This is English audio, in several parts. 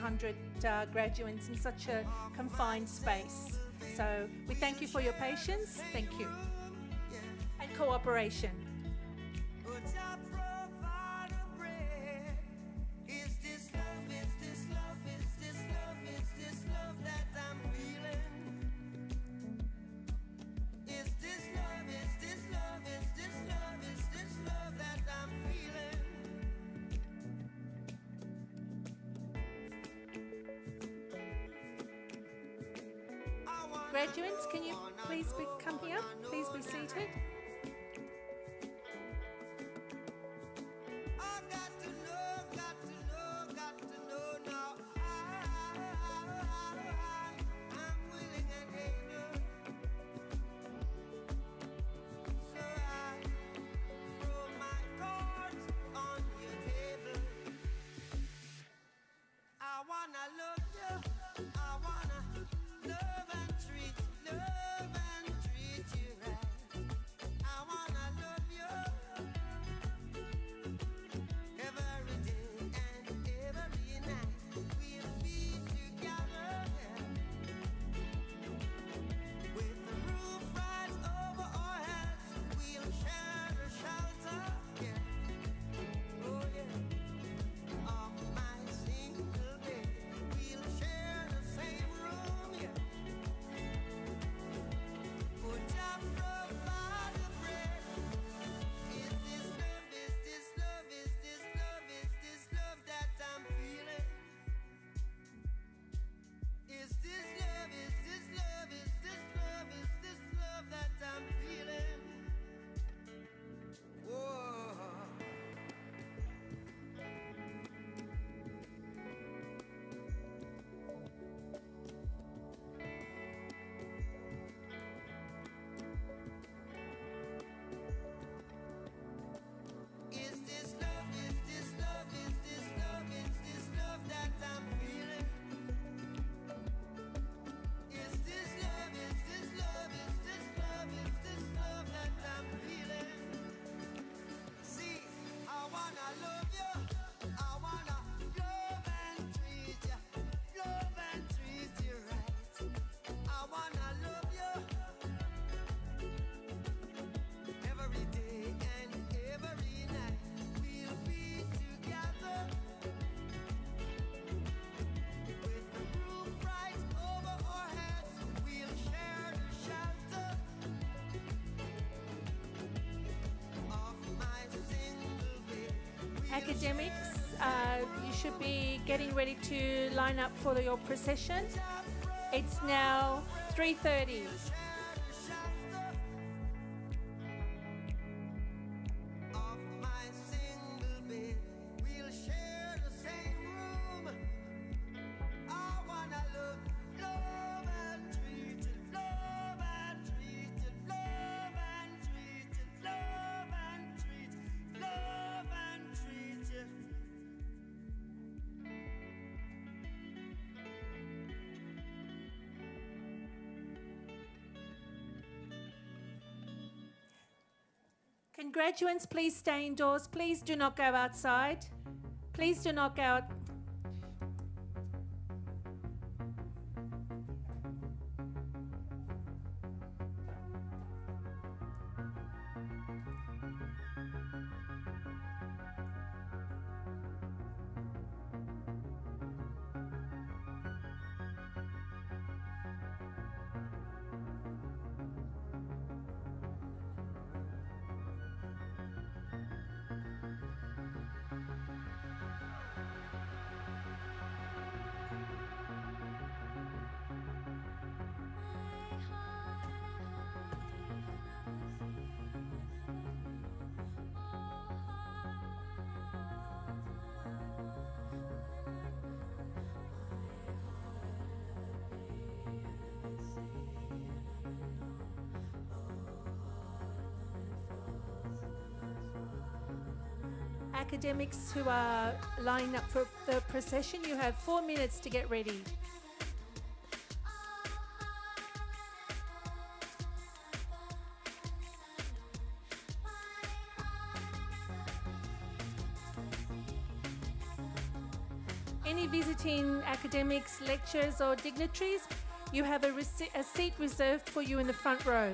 100 graduates in such a confined space. So we thank you for your patience. Thank you. And cooperation. Graduates, can you please come here? Please be seated. Academics, you should be getting ready to line up for your procession. It's now 3:30. Can graduates please stay indoors? Please do not go outside. Please do not go out. Academics who are lining up for the procession, you have 4 minutes to get ready. Any visiting in academics, lectures or dignitaries, you have a seat reserved for you in the front row.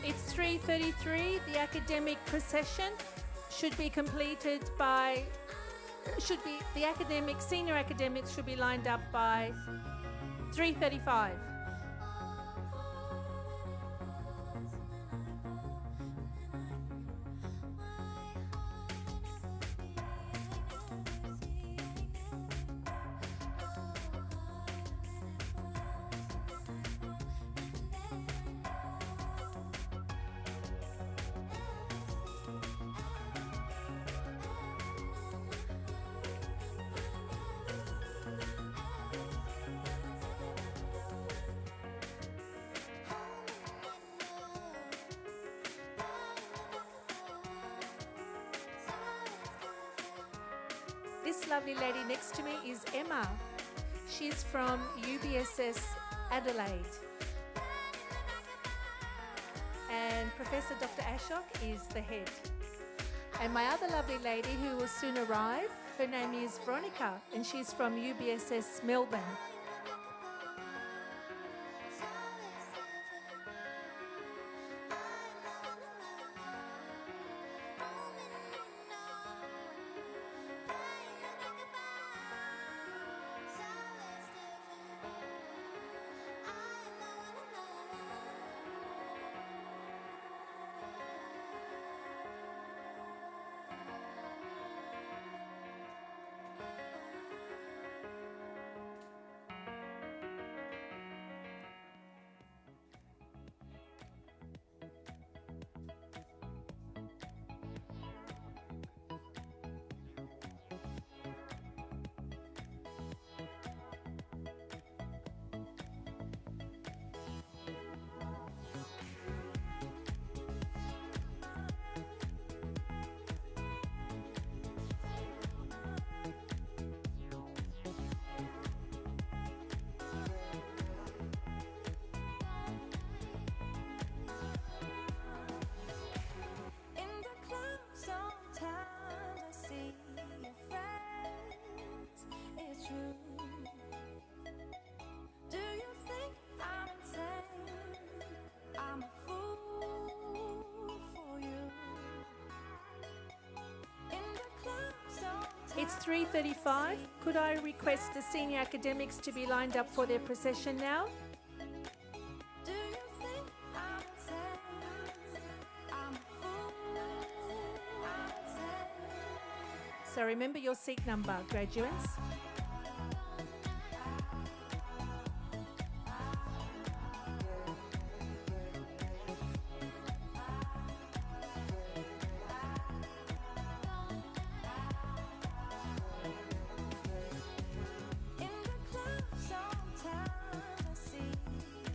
It's 3:33. The academic procession should be completed by, senior academics should be lined up by 3:35. This lovely lady next to me is Emma. She's from UBSS Adelaide. And Professor Dr. Ashok is the head. And my other lovely lady who will soon arrive, her name is Veronica, and she's from UBSS Melbourne. It's 3:35. Could I request the senior academics to be lined up for their procession now? So remember your seat number, graduates.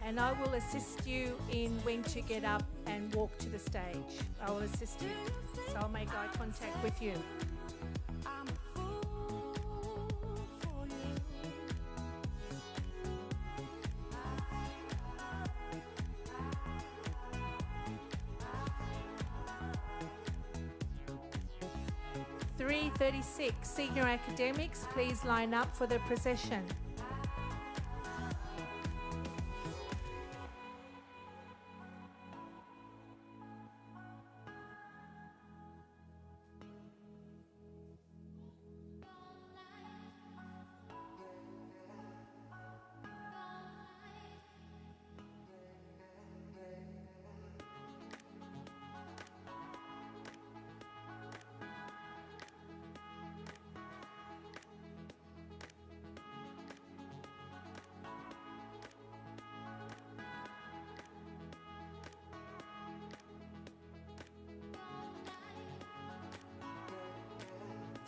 And I will assist you in when to get up and walk to the stage. I will assist you. So I'll make eye contact with you. (3:36) Senior academics, please line up for the procession.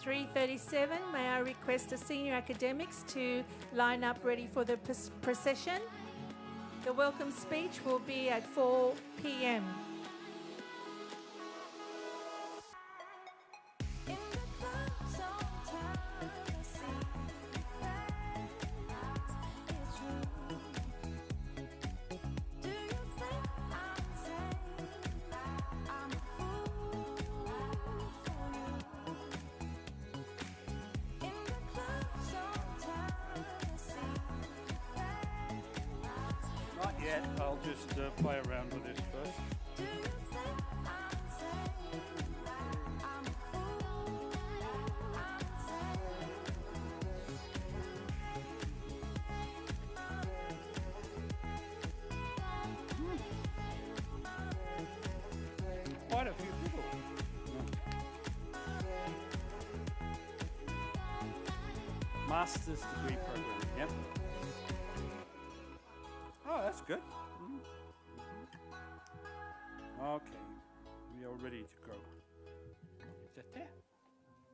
3:37, may I request the senior academics to line up ready for the procession. The welcome speech will be at 4 p.m. Not yet, I'll just play around with this first. Quite a few people. Master's degree program, yep. Oh, that's good. Okay, we are ready to go. Is that there?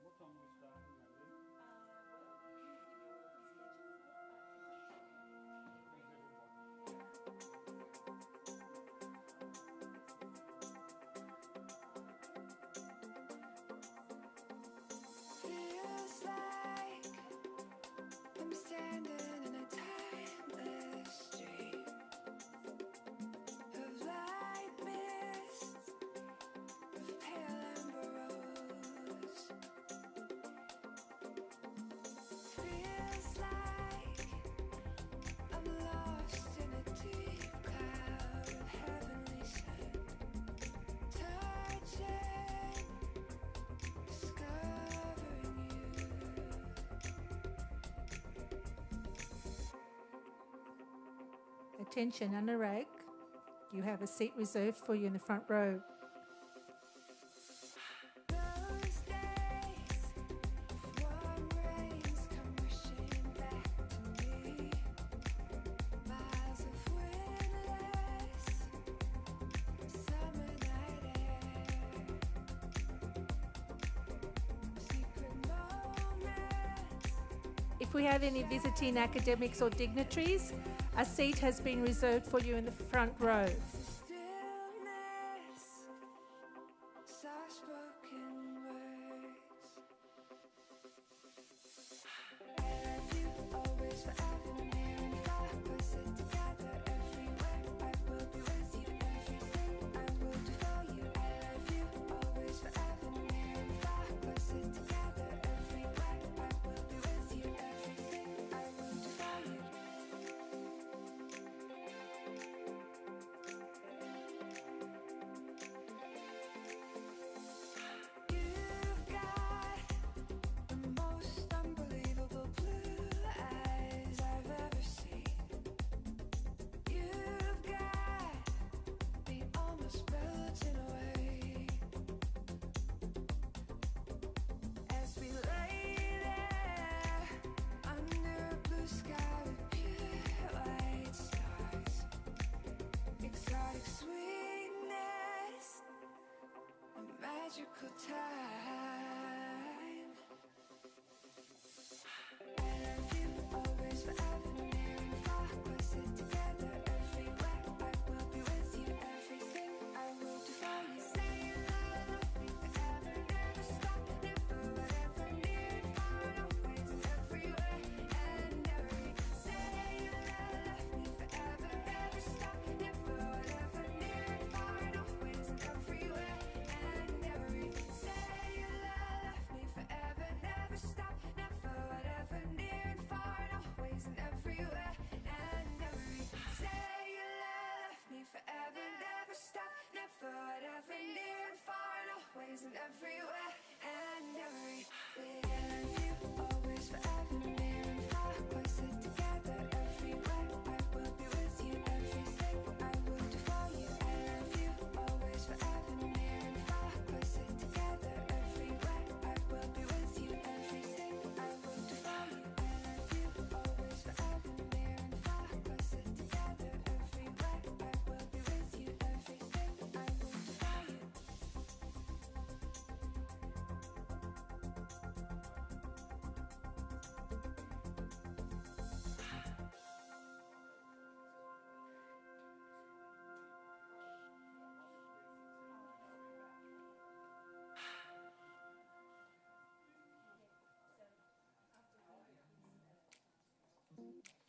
What time are we starting at then? Feels like I'm standing in a timeless street of light mist, of pale amber rose. Feels like I'm lost in a deep cloud of heavenly scent, touching, discovering you. Attention, Anurag, you have a seat reserved for you in the front row. Those days, warm rains come rushing back to me. Miles of windless summer night air. Secret moments. If we have any visiting academics or dignitaries, a seat has been reserved for you in the front row. Stillness, soft-spoken words. I love you always, forever, near and far. We'll sit together everywhere. I will be with you, everything I will do for you. I love you always, forever, near and far. We'll sit together everywhere. I will be with you, everything I will do for you. You've got the most unbelievable blue eyes I've ever seen. You've got me almost melting away as we lay there under a blue sky with pure white stars. Exotic sweetness, a magical time. I love you always, forever, near and far. We'll sit together everywhere. I will be with you, everything I will do for you. Say you love me forever, never stop. Live for whatever, near and far, always and everywhere and every. Say you love me forever, never stop. Live for whatever, near and far, always and everywhere and every. Say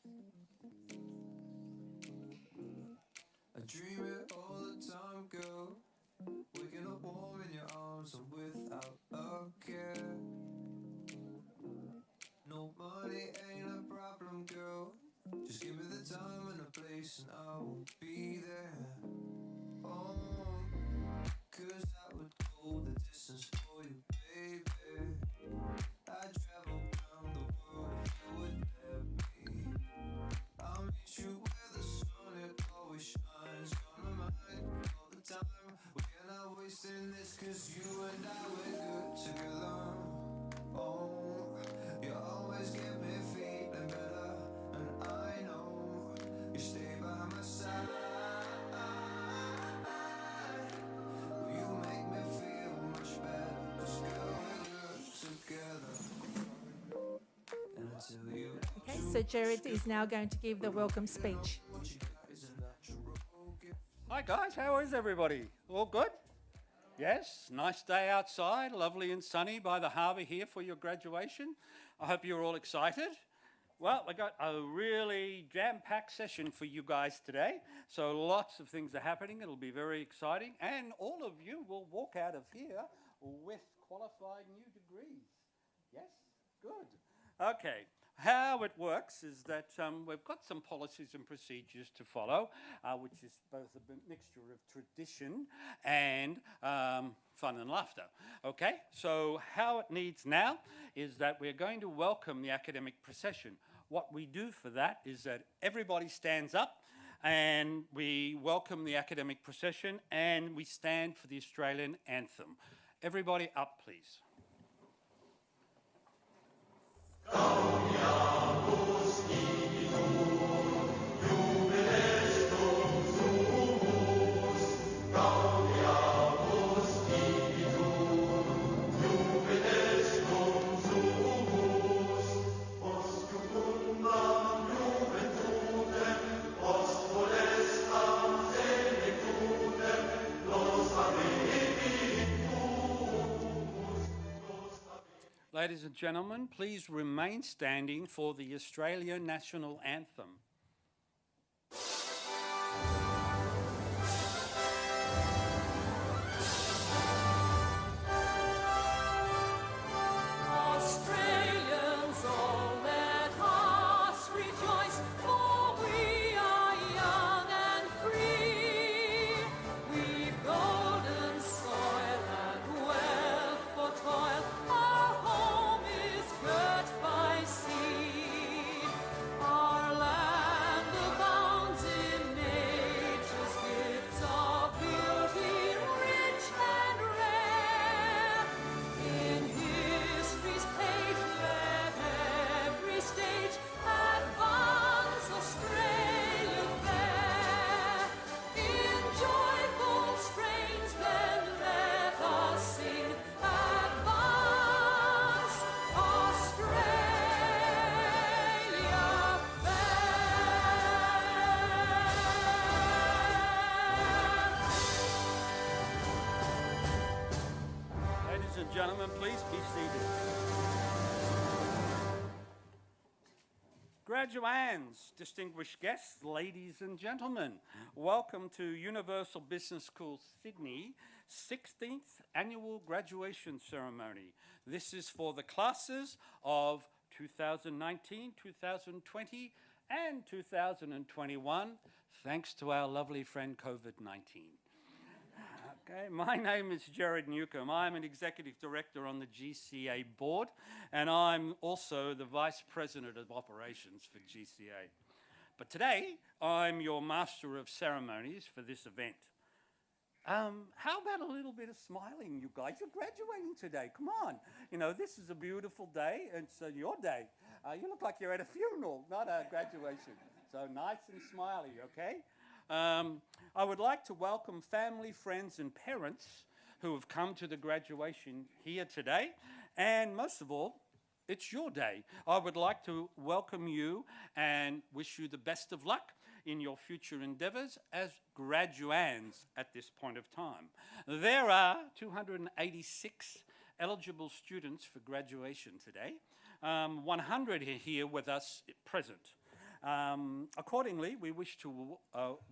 I dream it all the time, girl. Waking up warm in your arms and without a care. No money ain't a problem, girl. Just give me the time and the place and I will be there. Oh, 'cause I would go the distance for you, baby. I'd travel around the world if you would let me. I'll meet you where the sun, it always shines on my mind all the time. We're not wasting this, 'cause you and I, we're good together. Oh, you always get me feeling better, and I know you stay by my side. You make me feel much better, 'cause girl, we're good together. And I tell you, Okay, so Jared is now going to give the welcome speech. Hi guys, how is everybody? All good? Yes, nice day outside, lovely and sunny by the harbour here for your graduation. I hope you're all excited. Well, we got a really jam-packed session for you guys today. So lots of things are happening. It'll be very exciting. And all of you will walk out of here with qualified new degrees. Yes? Good. Okay. How it works is that we've got some policies and procedures to follow, which is both a mixture of tradition and fun and laughter. Okay, so how it needs now is that we're going to welcome the academic procession. What we do for that is that everybody stands up and we welcome the academic procession and we stand for the Australian anthem. Everybody up, please. Ladies and gentlemen, please remain standing for the Australian National Anthem. Australians, all let us rejoice, for we are young and free. We've golden soil and wealth for toil. Our home is girt by sea. Our land abounds in nature's gifts of beauty, rich and rare. In history's page, let every stage advance Australia fair. In joyful strains, then let us sing, advance Australia fair. Ladies and gentlemen, please be seated. Graduands, distinguished guests, ladies and gentlemen, welcome to Universal Business School Sydney 16th Annual Graduation Ceremony. This is for the classes of 2019, 2020 and 2021, thanks to our lovely friend COVID-19. Okay, my name is Jared Newcomb. I'm an Executive Director on the GCA board, and I'm also the Vice President of Operations for GCA. But today, I'm your Master of Ceremonies for this event. How about a little bit of smiling, you guys? You're graduating today, come on. You know, this is a beautiful day, and it's your day. You look like you're at a funeral, not a graduation. So nice and smiley, okay? I would like to welcome family, friends and parents who have come to the graduation here today. And most of all, it's your day. I would like to welcome you and wish you the best of luck in your future endeavours as graduands at this point of time. There are 286 eligible students for graduation today. 100 are here with us present. Accordingly, we wish to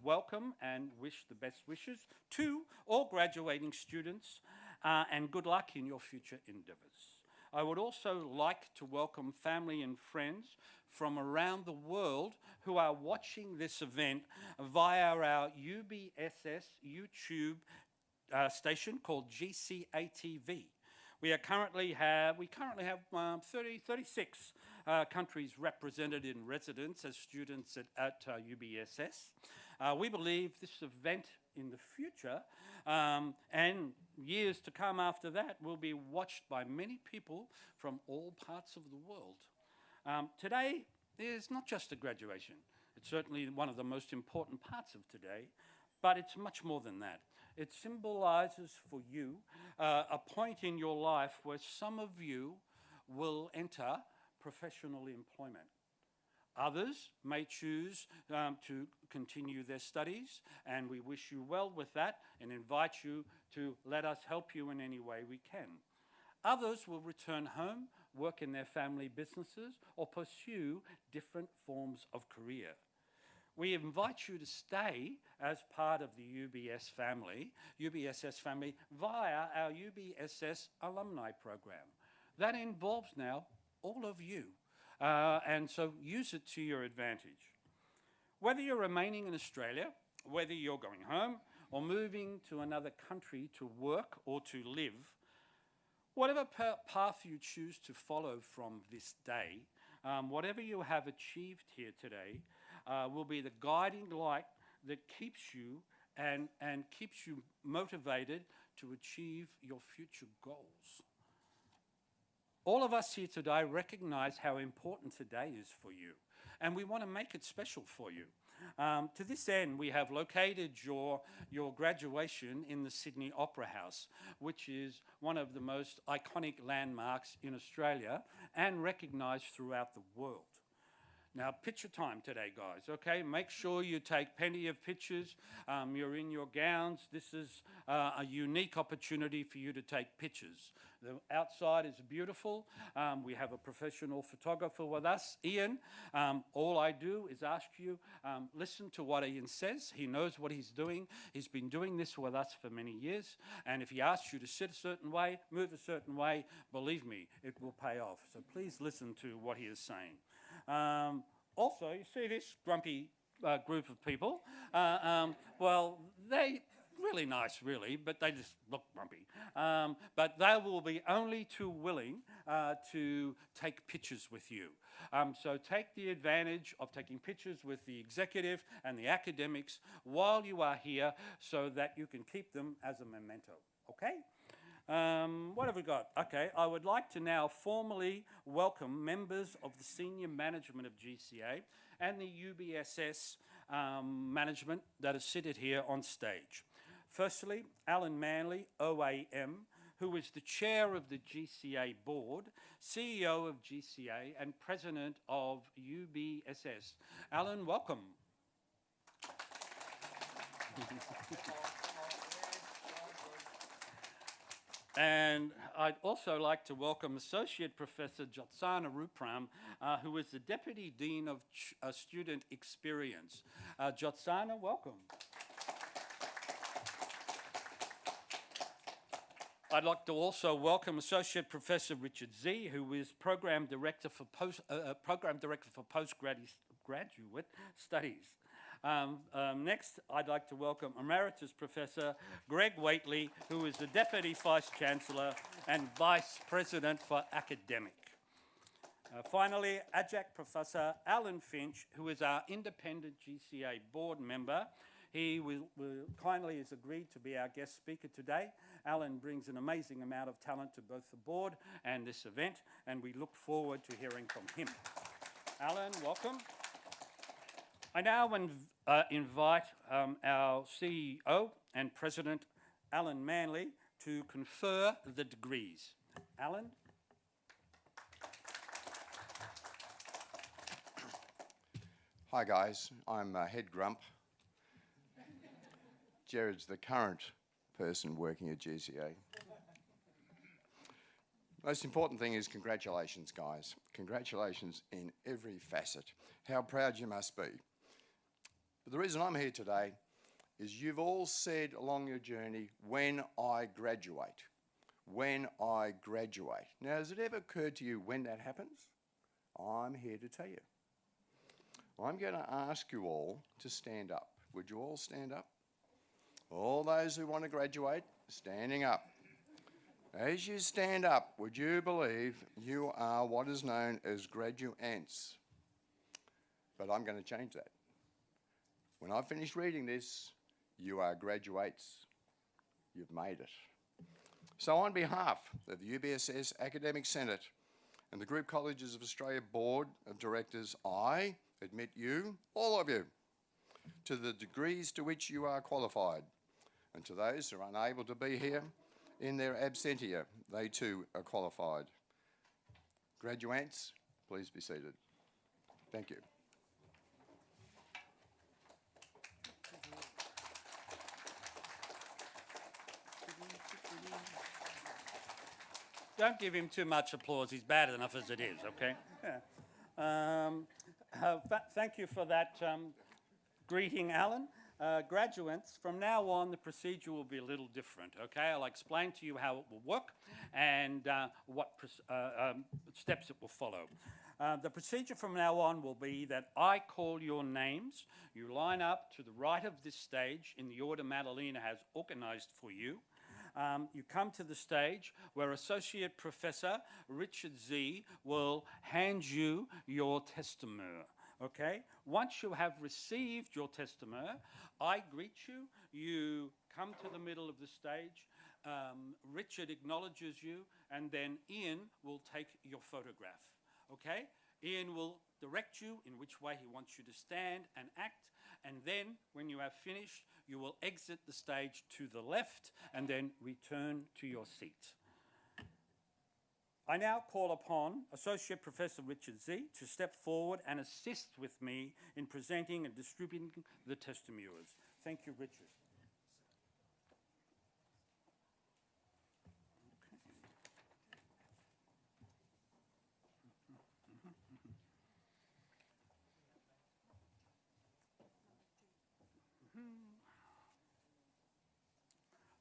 welcome and wish the best wishes to all graduating students and good luck in your future endeavours. I would also like to welcome family and friends from around the world who are watching this event via our UBSS YouTube station called GCA TV. We currently have 36 countries represented in residence as students at UBSS. We believe this event in the future and years to come after that will be watched by many people from all parts of the world. Today is not just a graduation. It's certainly one of the most important parts of today, but it's much more than that. It symbolises for you a point in your life where some of you will enter professional employment. Others may choose to continue their studies, and we wish you well with that and invite you to let us help you in any way we can. Others will return home, work in their family businesses, or pursue different forms of career. We invite you to stay as part of the UBSS family via our UBSS alumni program. That involves now all of you, and so use it to your advantage. Whether you're remaining in Australia, whether you're going home, or moving to another country to work or to live, whatever path you choose to follow from this day, whatever you have achieved here today, will be the guiding light that keeps you and keeps you motivated to achieve your future goals. All of us here today recognise how important today is for you, and we want to make it special for you. To this end, we have located your graduation in the Sydney Opera House, which is one of the most iconic landmarks in Australia and recognised throughout the world. Now, picture time today, guys, okay? Make sure you take plenty of pictures. You're in your gowns. This is a unique opportunity for you to take pictures. The outside is beautiful. We have a professional photographer with us, Ian. All I do is ask you, listen to what Ian says. He knows what he's doing. He's been doing this with us for many years. And if he asks you to sit a certain way, move a certain way, believe me, it will pay off. So please listen to what he is saying. Also, you see this grumpy group of people? Well, they really nice, really, but they just look grumpy. But they will be only too willing to take pictures with you. So take the advantage of taking pictures with the executive and the academics while you are here so that you can keep them as a memento, okay? What have we got? Okay, I would like to now formally welcome members of the senior management of GCA and the UBSS management that are seated here on stage. Firstly, Alan Manley, OAM, who is the chair of the GCA board, CEO of GCA and president of UBSS. Alan, welcome. And I'd also like to welcome Associate Professor Jyotsana Rupram, who is the Deputy Dean of Student Experience. Jyotsana, welcome. I'd like to also welcome Associate Professor Richard Z, who is Program Director for Postgraduate Studies. Next, I'd like to welcome Emeritus Professor Greg Waitley, who is the Deputy Vice-Chancellor and Vice President for Academic. Finally, Adjunct Professor Alan Finch, who is our independent GCA board member. He kindly has agreed to be our guest speaker today. Alan brings an amazing amount of talent to both the board and this event, and we look forward to hearing from him. Alan, welcome. I now invite our CEO and President, Alan Manley, to confer the degrees. Alan? Hi guys, I'm Head Grump. Jared's the current person working at GCA. Most important thing is congratulations, guys. Congratulations in every facet. How proud you must be. But the reason I'm here today is you've all said along your journey, when I graduate. When I graduate. Now, has it ever occurred to you when that happens? I'm here to tell you. I'm going to ask you all to stand up. Would you all stand up? All those who want to graduate, standing up. As you stand up, would you believe you are what is known as graduates? But I'm going to change that. When I finish reading this, you are graduates. You've made it. So on behalf of the UBSS Academic Senate and the Group Colleges of Australia Board of Directors, I admit you, all of you, to the degrees to which you are qualified. And to those who are unable to be here, in their absentia, they too are qualified. Graduates, please be seated. Thank you. Don't give him too much applause. He's bad enough as it is, okay? Yeah. Thank you for that greeting, Alan. Graduates, from now on, the procedure will be a little different, okay? I'll explain to you how it will work and what steps it will follow. The procedure from now on will be that I call your names. You line up to the right of this stage in the order Madalena has organised for you. You come to the stage where Associate Professor Richard Z will hand you your testamur. Okay? Once you have received your testamur, I greet you. You come to the middle of the stage. Richard acknowledges you, and then Ian will take your photograph. Okay? Ian will direct you in which way he wants you to stand and act, and then when you have finished, you will exit the stage to the left and then return to your seat. I now call upon Associate Professor Richard Z to step forward and assist with me in presenting and distributing the testamurs. Thank you, Richard.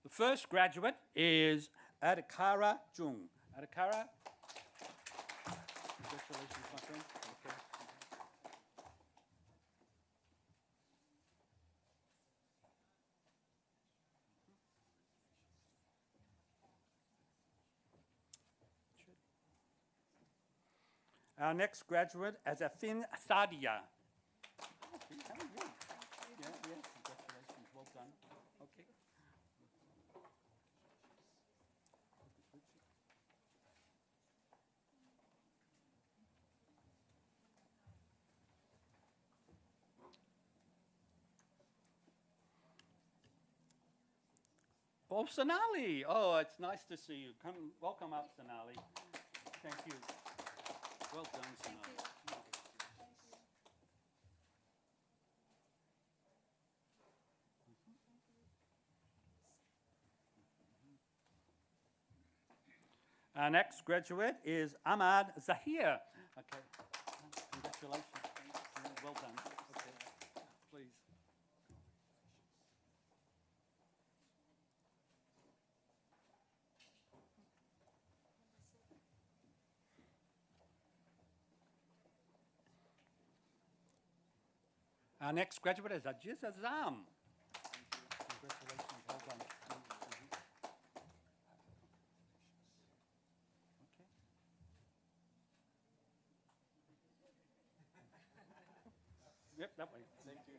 The first graduate is Adhikara Jung. Adhikara, congratulations, my friend. Okay. Our next graduate is Afin Sadia. How are you? Yeah, congratulations, well done. Okay. Oh, Sonali. Oh, it's nice to see you. Come, welcome up, Sonali. Thank you. Well done, Sonali. Our next graduate is Ahmad Zahir. Okay. Congratulations. Well done. Okay. Please. Our next graduate is Ajiz Azam. Congratulations, well done. Okay. Yep, that way. Thank you.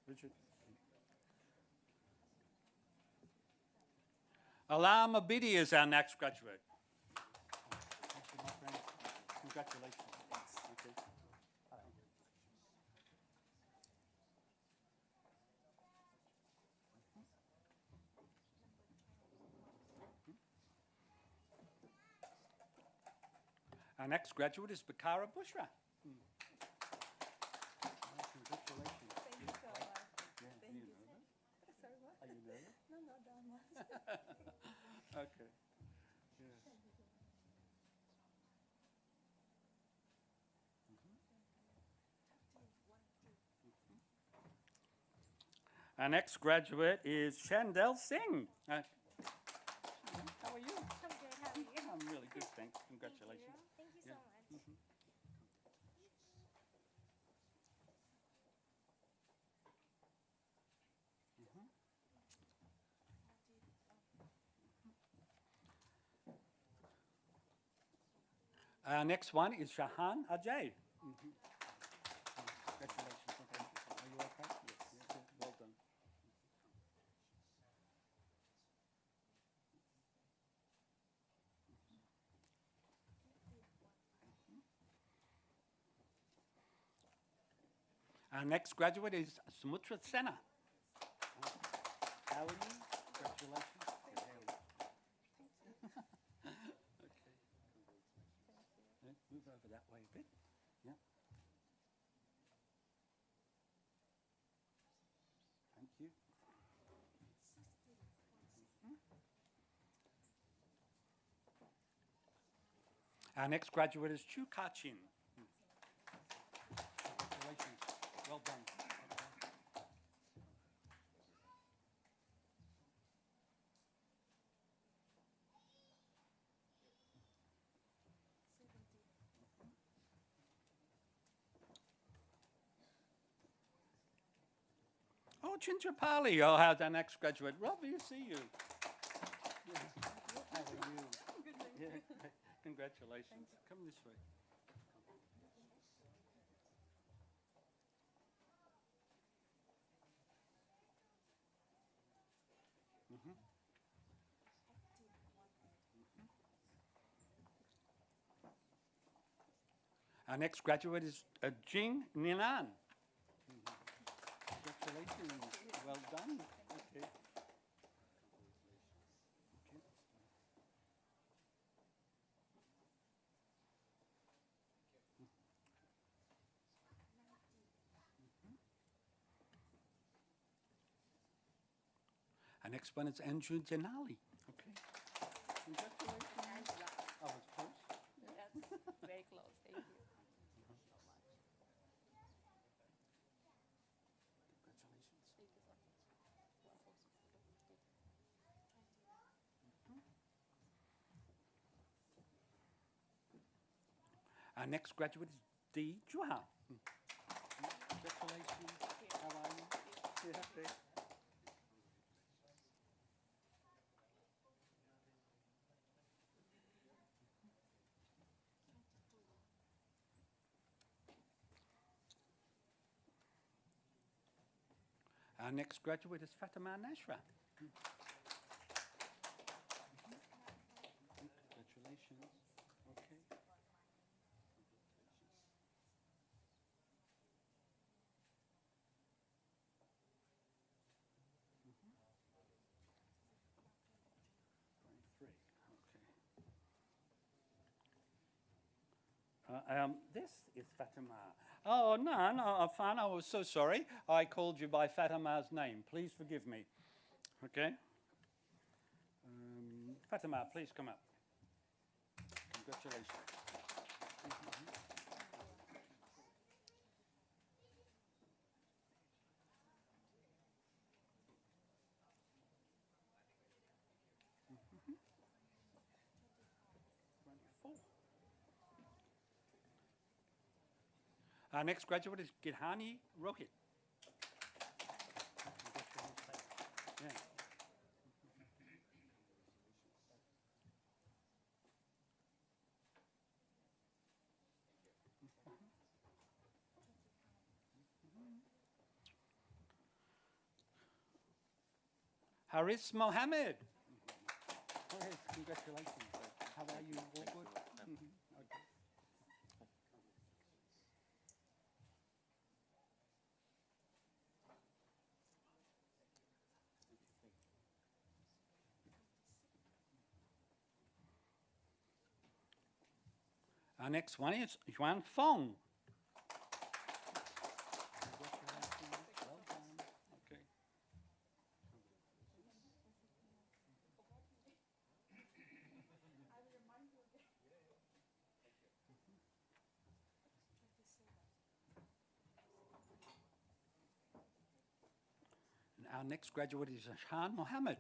Richard. Alam Abidi is our next graduate. Thank you, my friend. Congratulations. Okay. Our next graduate is Bakara Bushra. Congratulations. Thank you so much. Yeah, Thank you. nervous? Sorry, what? Are you nervous? No, not that much. Our next graduate is Chandel Singh. How are you? I'm good. How are you? I'm really good, thanks. Congratulations. Thank you so much. Our next one is Shahan Ajay. Congratulations. Are you okay? Yes. Good. Well done. Our next graduate is Sumutra Sena. How are you? Congratulations. Okay. Move over that way a bit. Yeah. Thank you. Our next graduate is Chu Kachin. Congratulations. Well done. Oh, Chinchapali. Oh, how's our next graduate? Lovely to see you. Yeah. How are you? Yeah. Congratulations. Come this way. Our next graduate is Jing Ninan. Congratulations. Well done. Okay. Our next one is Andrew Janali. Okay. Congratulations. I was close. Yes, very close. Thank you. Our next graduate is Dee Juha. Congratulations. How are you? Yeah, okay. Our next graduate is Fatima Nashra. Congratulations. Okay. This is Fatima. Oh, no, Afan, I was so sorry. I called you by Fatima's name. Please forgive me. Okay? Fatima, please come up. Congratulations. Our next graduate is Gidhani Rohit. Yeah. Haris Mohammed. Haris, congratulations. How are you? All good? Okay. Our next one is Yuan Fong. Congratulations. Well done. Okay. And our next graduate is Ashan Mohammed.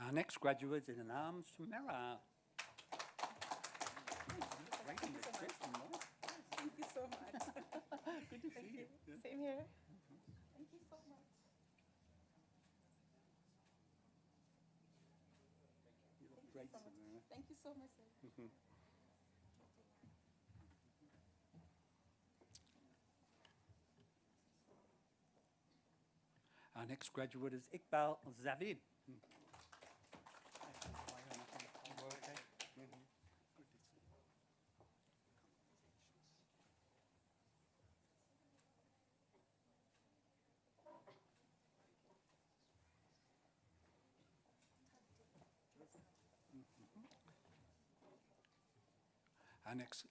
Our next graduate is Anam Sumera. Thank you so much. Good to see you. Same here. Thank you so much. Great, So much. Samira. Thank you so much, sir. Our next graduate is Iqbal Zavid. Our next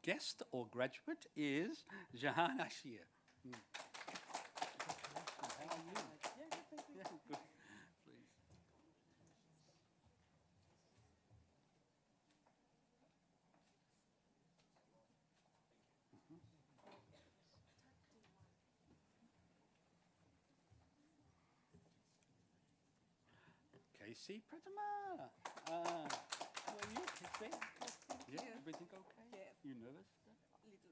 guest or graduate is Jahan Ashir. How are you? Yeah, good. Please. Casey Pratama. How are you, Casey? Yeah, everything okay? Yeah. You nervous? Little.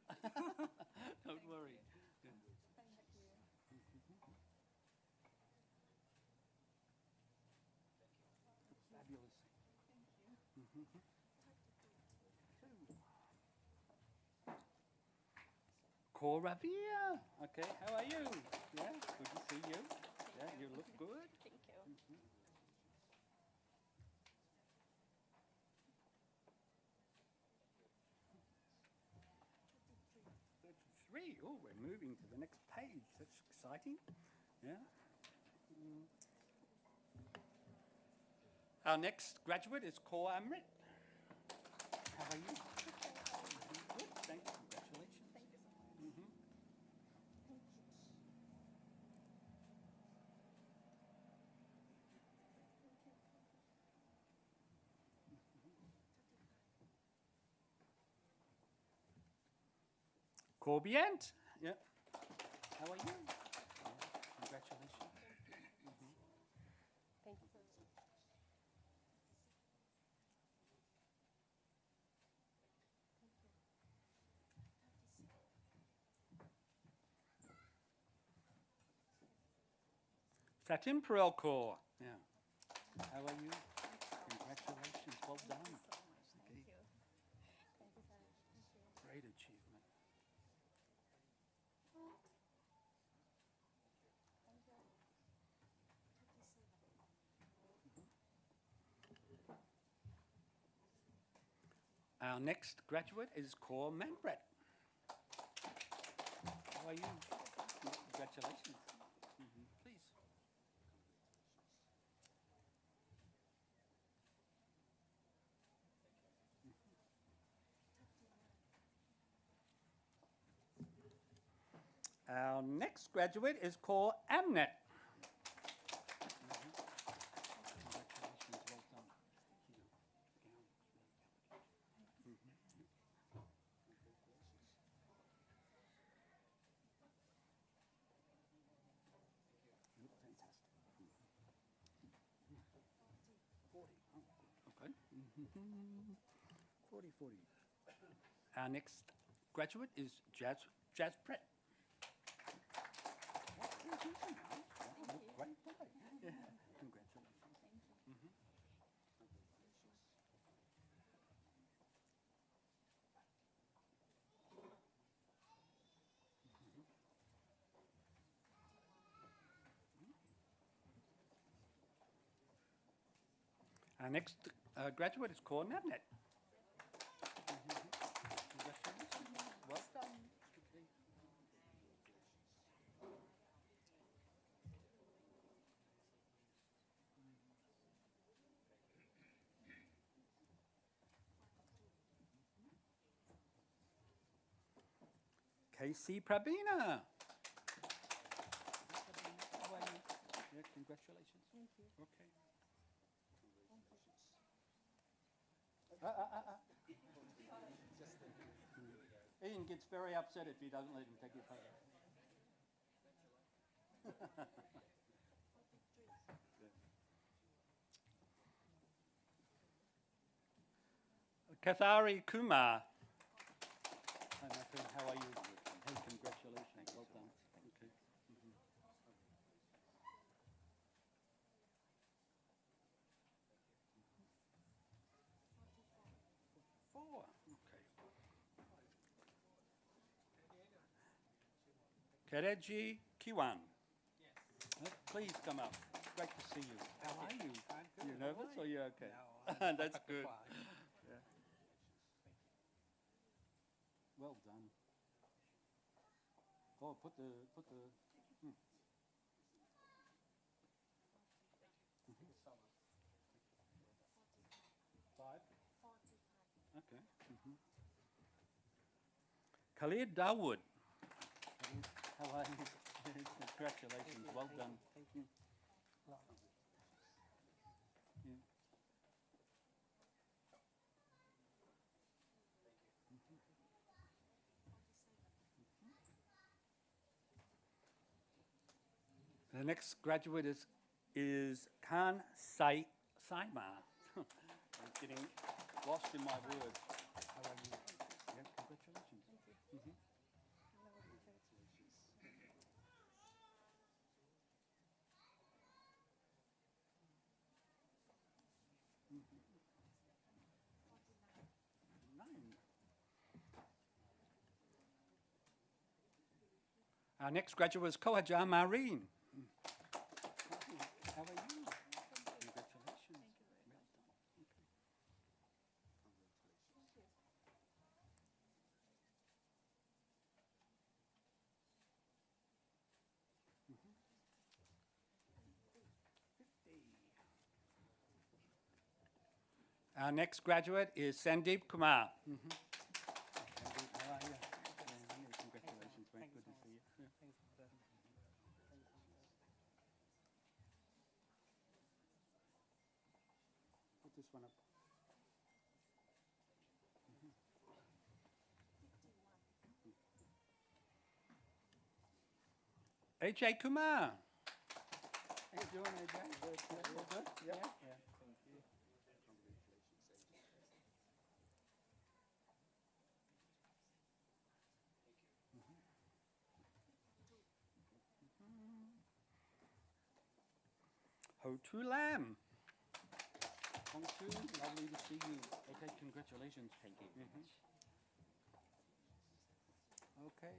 Don't worry. Yeah. Fabulous. Coravia. Okay, how are you? Yeah, good to see you. Yeah, you look good. Thank you. Three. Oh, we're moving to the next page. That's exciting. Yeah. Our next graduate is Kaur Amrit. How are you? Good. Thank you. Congratulations. Thank you so much. Corbient. Yeah. How are you? Yeah. Congratulations. Thank you so much. Satin Perel Kaur. Yeah. How are you? Congratulations. Well done. Thank you. Thank you, sir. Thank you. Great achievement. Our next graduate is Kaur Manbret. How are you? Congratulations. Please. Our next graduate is Kaur Amnet. Congratulations, well done. You look fantastic. 40. Oh, okay. 40, 40. Our next graduate is Jazz Brett. Great boy. Yeah. Congratulations. Our next graduate is Kaur Navnet. Congratulations. Well done. KC Prabina. Yeah, congratulations. Thank you. Okay. Ian gets very upset if he doesn't let him take your photo. Kathari Kumar. Hi, my friend, how are you? Hey, congratulations. Well done. Okay. Four. Okay. Kereji Kiwan. Please come up. Great to see you. How are you? I'm good. You nervous or you okay? No, That's good. Yeah. Well done. Oh, put the. Five. Okay. Khalid Dawood. How are you? Congratulations. Well done. Thank you. Yeah. The next graduate is Khan Saima. I'm getting lost in my words. How are you? Yeah, congratulations. Nine. Our next graduate is Kohajar Marine. How are you? Congratulations. Well done. Okay. Our next graduate is Sandeep Kumar. Sandeep, how are you? Yeah, congratulations, mate. Good to see you. Yeah. Thanks for that. Put this one up. AJ Kumar. How you doing, AJ? Good. All good? Yeah. Thank you. Ho Tu Lam. Hong Tu, lovely to see you. Okay, congratulations. Thank you. Okay.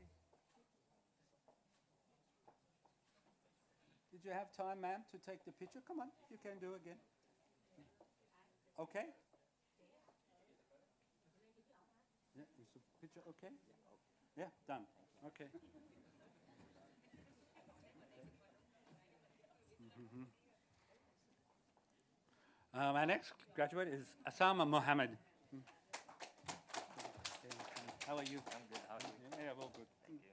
Did you have time, ma'am, to take the picture? Come on, you can do again. Okay? Yeah, is the picture okay? Yeah, done. Okay. Our next graduate is Asama Mohammed. How are you? I'm good. How are you? Yeah, well, good. Thank you.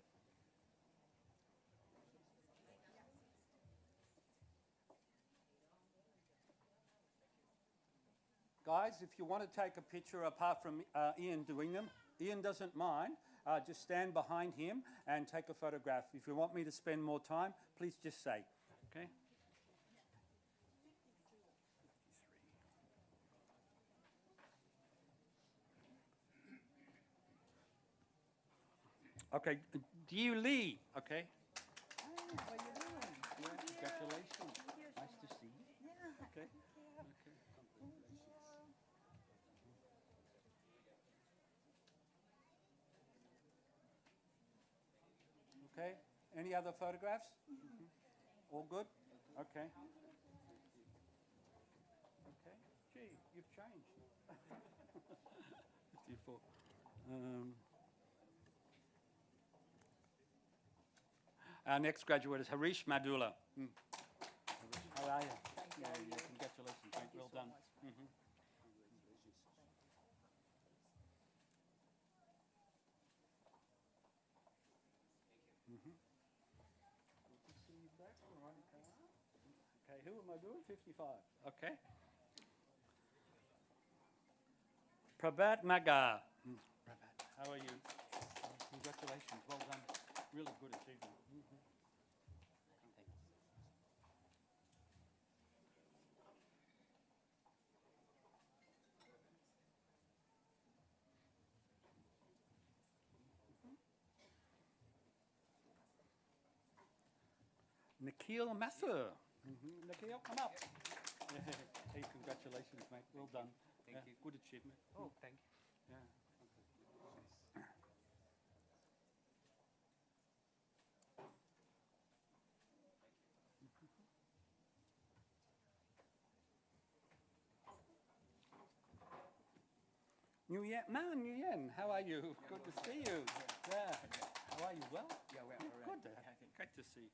Guys, if you want to take a picture apart from Ian doing them, Ian doesn't mind. Just stand behind him and take a photograph. If you want me to spend more time, please just say. Okay? Okay, Diu Lee. Okay. How are you doing? Yeah, congratulations. Nice to see you. Yeah. Okay. Okay. Any other photographs? All good? Okay. Okay. Gee, you've changed. Beautiful. Our next graduate is Harish Madula. Harish, how are you? Thank you. Yeah, How are you? congratulations, Thank mate. you Well so done. much. Good to see you back, Veronica. who am I doing? 55. Okay. Prabhat Magar. Prabhat, how are you? Congratulations. Well done. Really good achievement. Nikhil Mathur. Nikhil, come up. Hey, congratulations, mate. Well done. Thank you. Good achievement. Oh, thank you. Yeah. Nguyen, New Yen, how are you? Good to see you. Yeah. How are you? Well? Yeah, well, Good. all right. Good. Yeah, thank you. Great to see.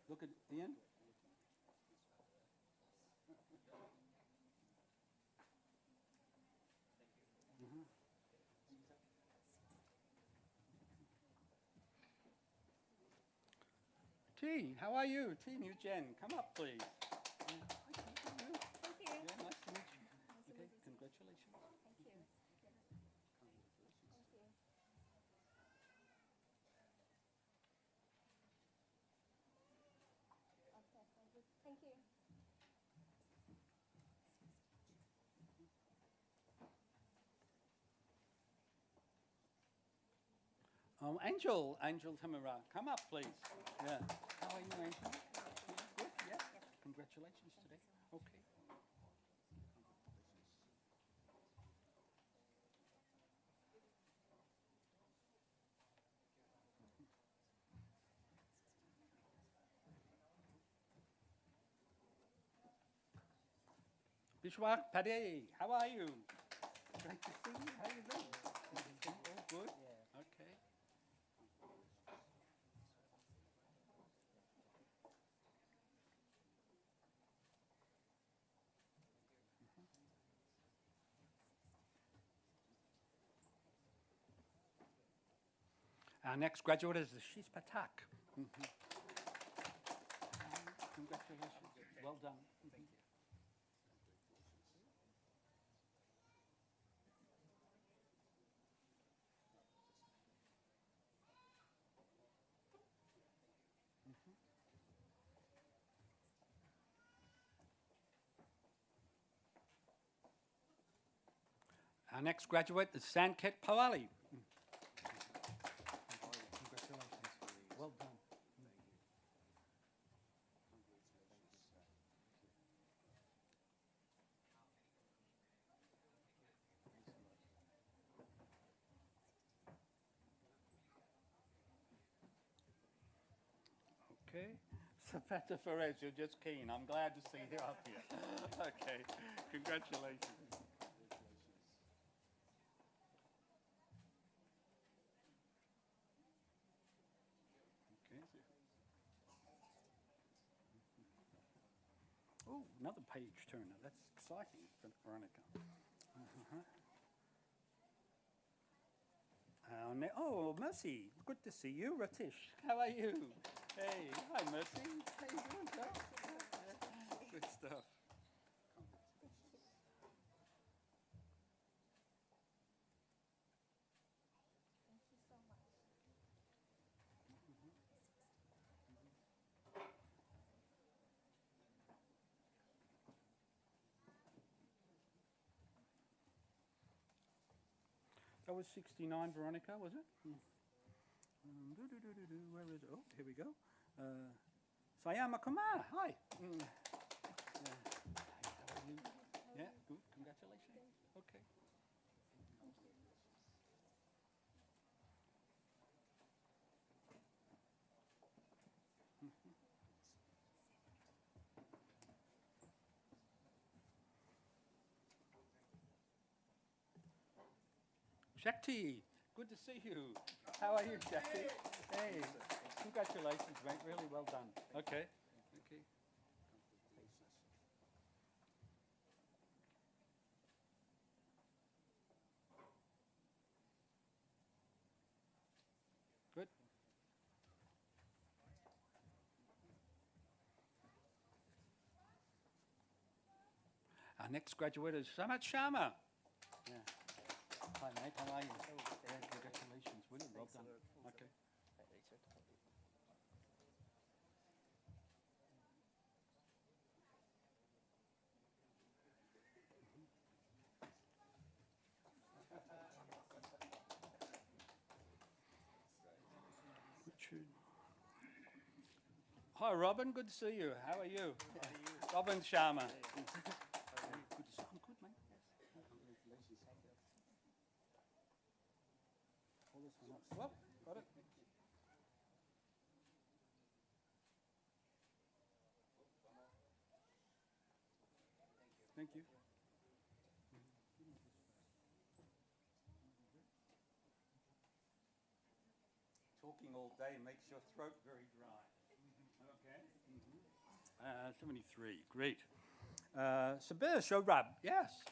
Look at Ian. T, how are you? T New Jen, come up, please. Hi, T, how are you? Thank you. Yeah, nice to meet you. Okay, congratulations. Thank you. Thank you. Okay, thank you. Angel Tamara, come up, please. Yeah. How are you, Angel? Good, yeah? Congratulations today. Okay. Bishwak Padey, how are you? Great to see you. How are you doing? All good? Yeah. Okay. Our next graduate is Ashish Patak. Congratulations. Well done. Thank you. Our next graduate is Sanket Pawali. Congratulations. Well done. Okay. Sapata Perez, you're just keen. I'm glad to see you up here. Okay. Congratulations. Okay. Oh, another page turner. That's exciting, Veronica. Oh, Mercy. Good to see you. Ratish, how are you? Hey, hi, Mercy. How you doing, girl? Yeah, good stuff. Thank you so much. That was 69, Veronica, was it? Where is it? Oh, here we go. Sayama Kumar, hi. Yeah. Hey, how are you? Yeah, good. Congratulations. Okay. Shakti, good to see you. How are you, Shakti? Hey, congratulations, mate. Really well done. Okay. Okay. Our next graduate is Samat Sharma. Yeah. Hi, mate. How are you? Yeah, congratulations. William, well done. Okay. Hi, Robin. Good to see you. How are you? Robin Sharma. Good to see you. I'm good, mate. Congratulations. Hold this one up. Well, got it. Thank you. Talking all day makes your throat very dry. Okay. 73. Great. Sabir Shorab. Yes.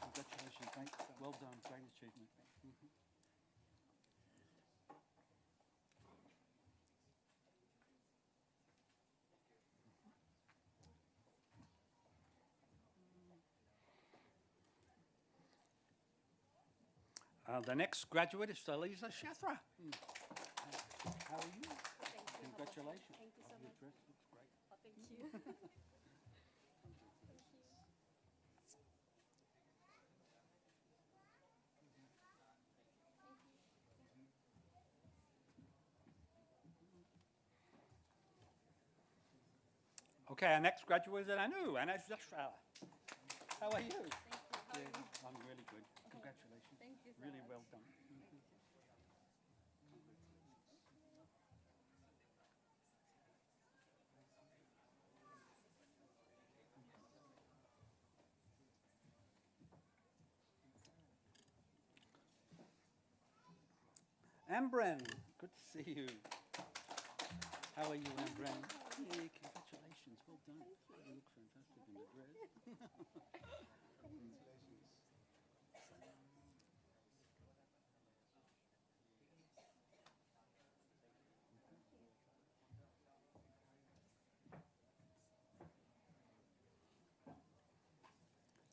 Congratulations, mate. Well done. Great achievement. The next graduate is Salisa Shathra. How are you? Thank you. Congratulations. Thank you so Your much. dress looks great. Oh, thank you. Okay, our next graduate is Anu, Anas Zashra. How are you? Thank you. How are you? I'm really good. Congratulations. Thank you so Really much. well done. Ambran, good to see you. How are you, Ambran? Yeah, congratulations. Well done. You look fantastic in the dress.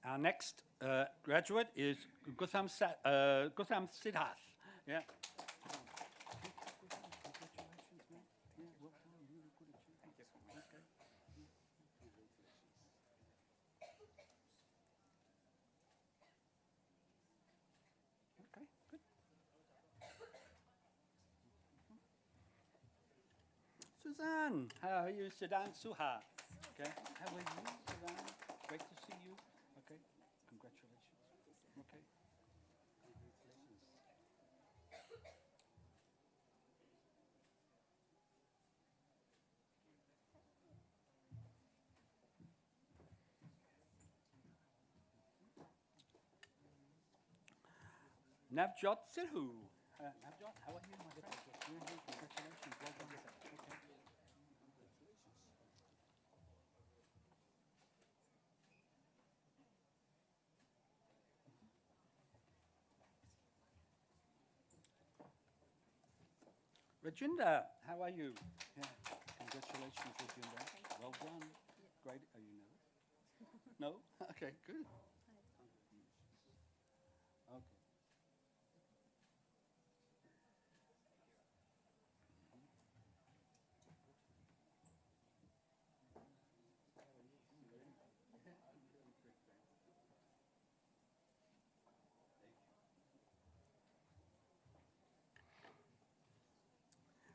Our next graduate is Gautam Siddharth. Yeah. Congratulations, mate. Yeah, well done. Really good achievement. Okay. Okay, good. Suzanne, how are you? Suzanne Suha. Okay, how are you, Suzanne? Great to see you. Okay, congratulations. Okay. Navjot Sidhu. Navjot, how are you, my friend? Really, congratulations. Well done. Okay. Rajinder, how are you? Yeah, congratulations, Rajinder. Well done. Great. Are you nervous? No? Okay, good. Okay.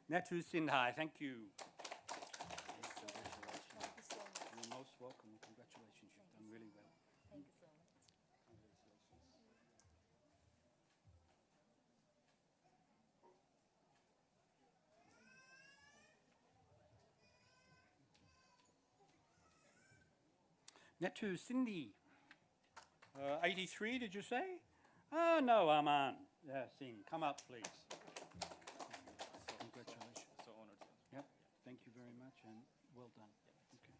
Natu Sindhai, thank you. Congratulations. Thank you so much. You're most welcome. Congratulations. You've done really well. Thank you so much. Natu Cindy. 83, did you say? Oh, no, Aman. Yeah, Singh. Come up, please. Congratulations. So honored. Yep. Thank you very much and well done. Okay.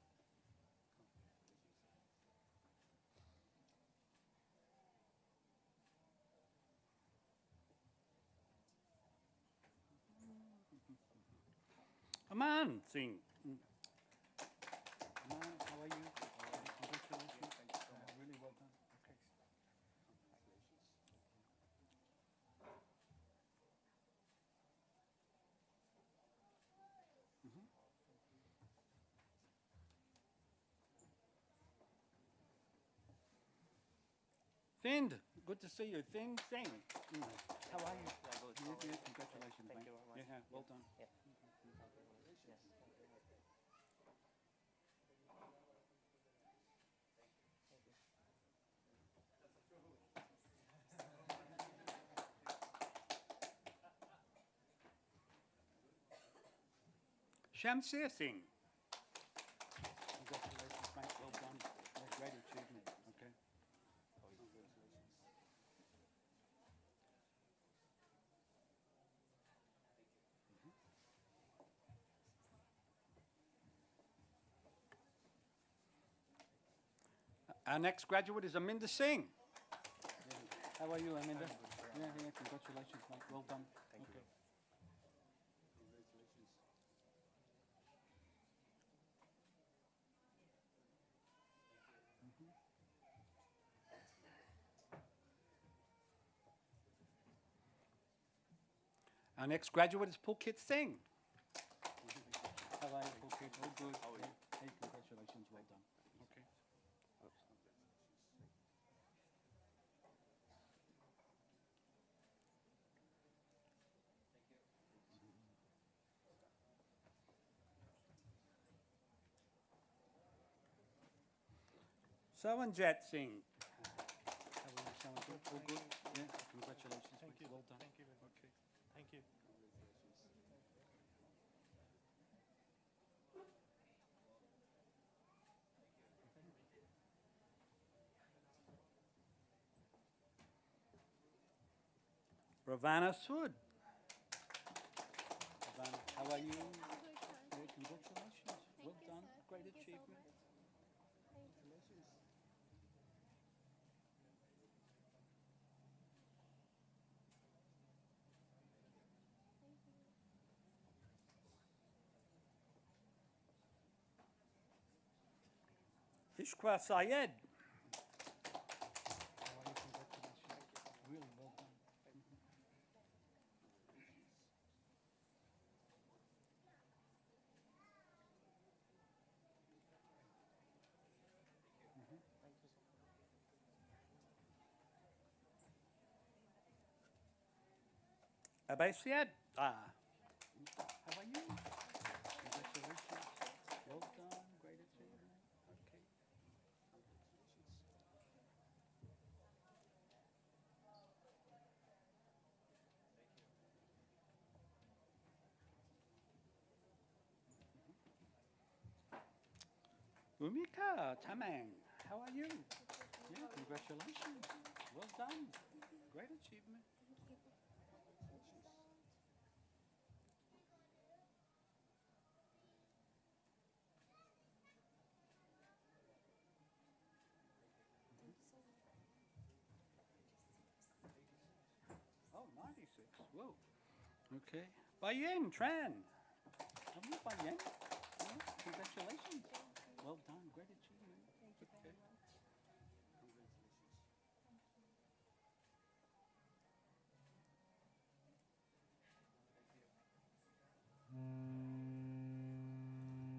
Aman Singh. Aman, how are you? Congratulations. Find, good to see you. Find, sing. How are you? Good. Yeah, congratulations, Thank mate. you very much. Yeah, well done. Yeah. Shamsir Singh. Congratulations, mate. Well done. Yeah, great achievement. Okay. Our next graduate is Aminda Singh. How are you, Aminda? Yeah, congratulations, mate. Well done. Thank you. Our next graduate is Pulkit Singh. How are you, Pulkit? All good. How are you? Hey, congratulations. Well done. Okay. Sawanjat Singh. How are you, Sawanjat? All good? Yeah, congratulations. Thank you. Well done. Thank you very much. Okay. Thank you. Ravana Sud. Ravana, how are you? Yeah, congratulations. Well done. Great achievement. Ishqa Syed. How are you? Congratulations. Really well done. Abaysiad. How are you? Congratulations. Well done. Great achievement. Okay. Umika Tamang, how are you? Yeah, congratulations. Well done. Great achievement. Oh, 96. Whoa. Okay. Bayen Tran. How are you, Bayen? Yeah, congratulations. Well done. Great achievement. Thank you very much.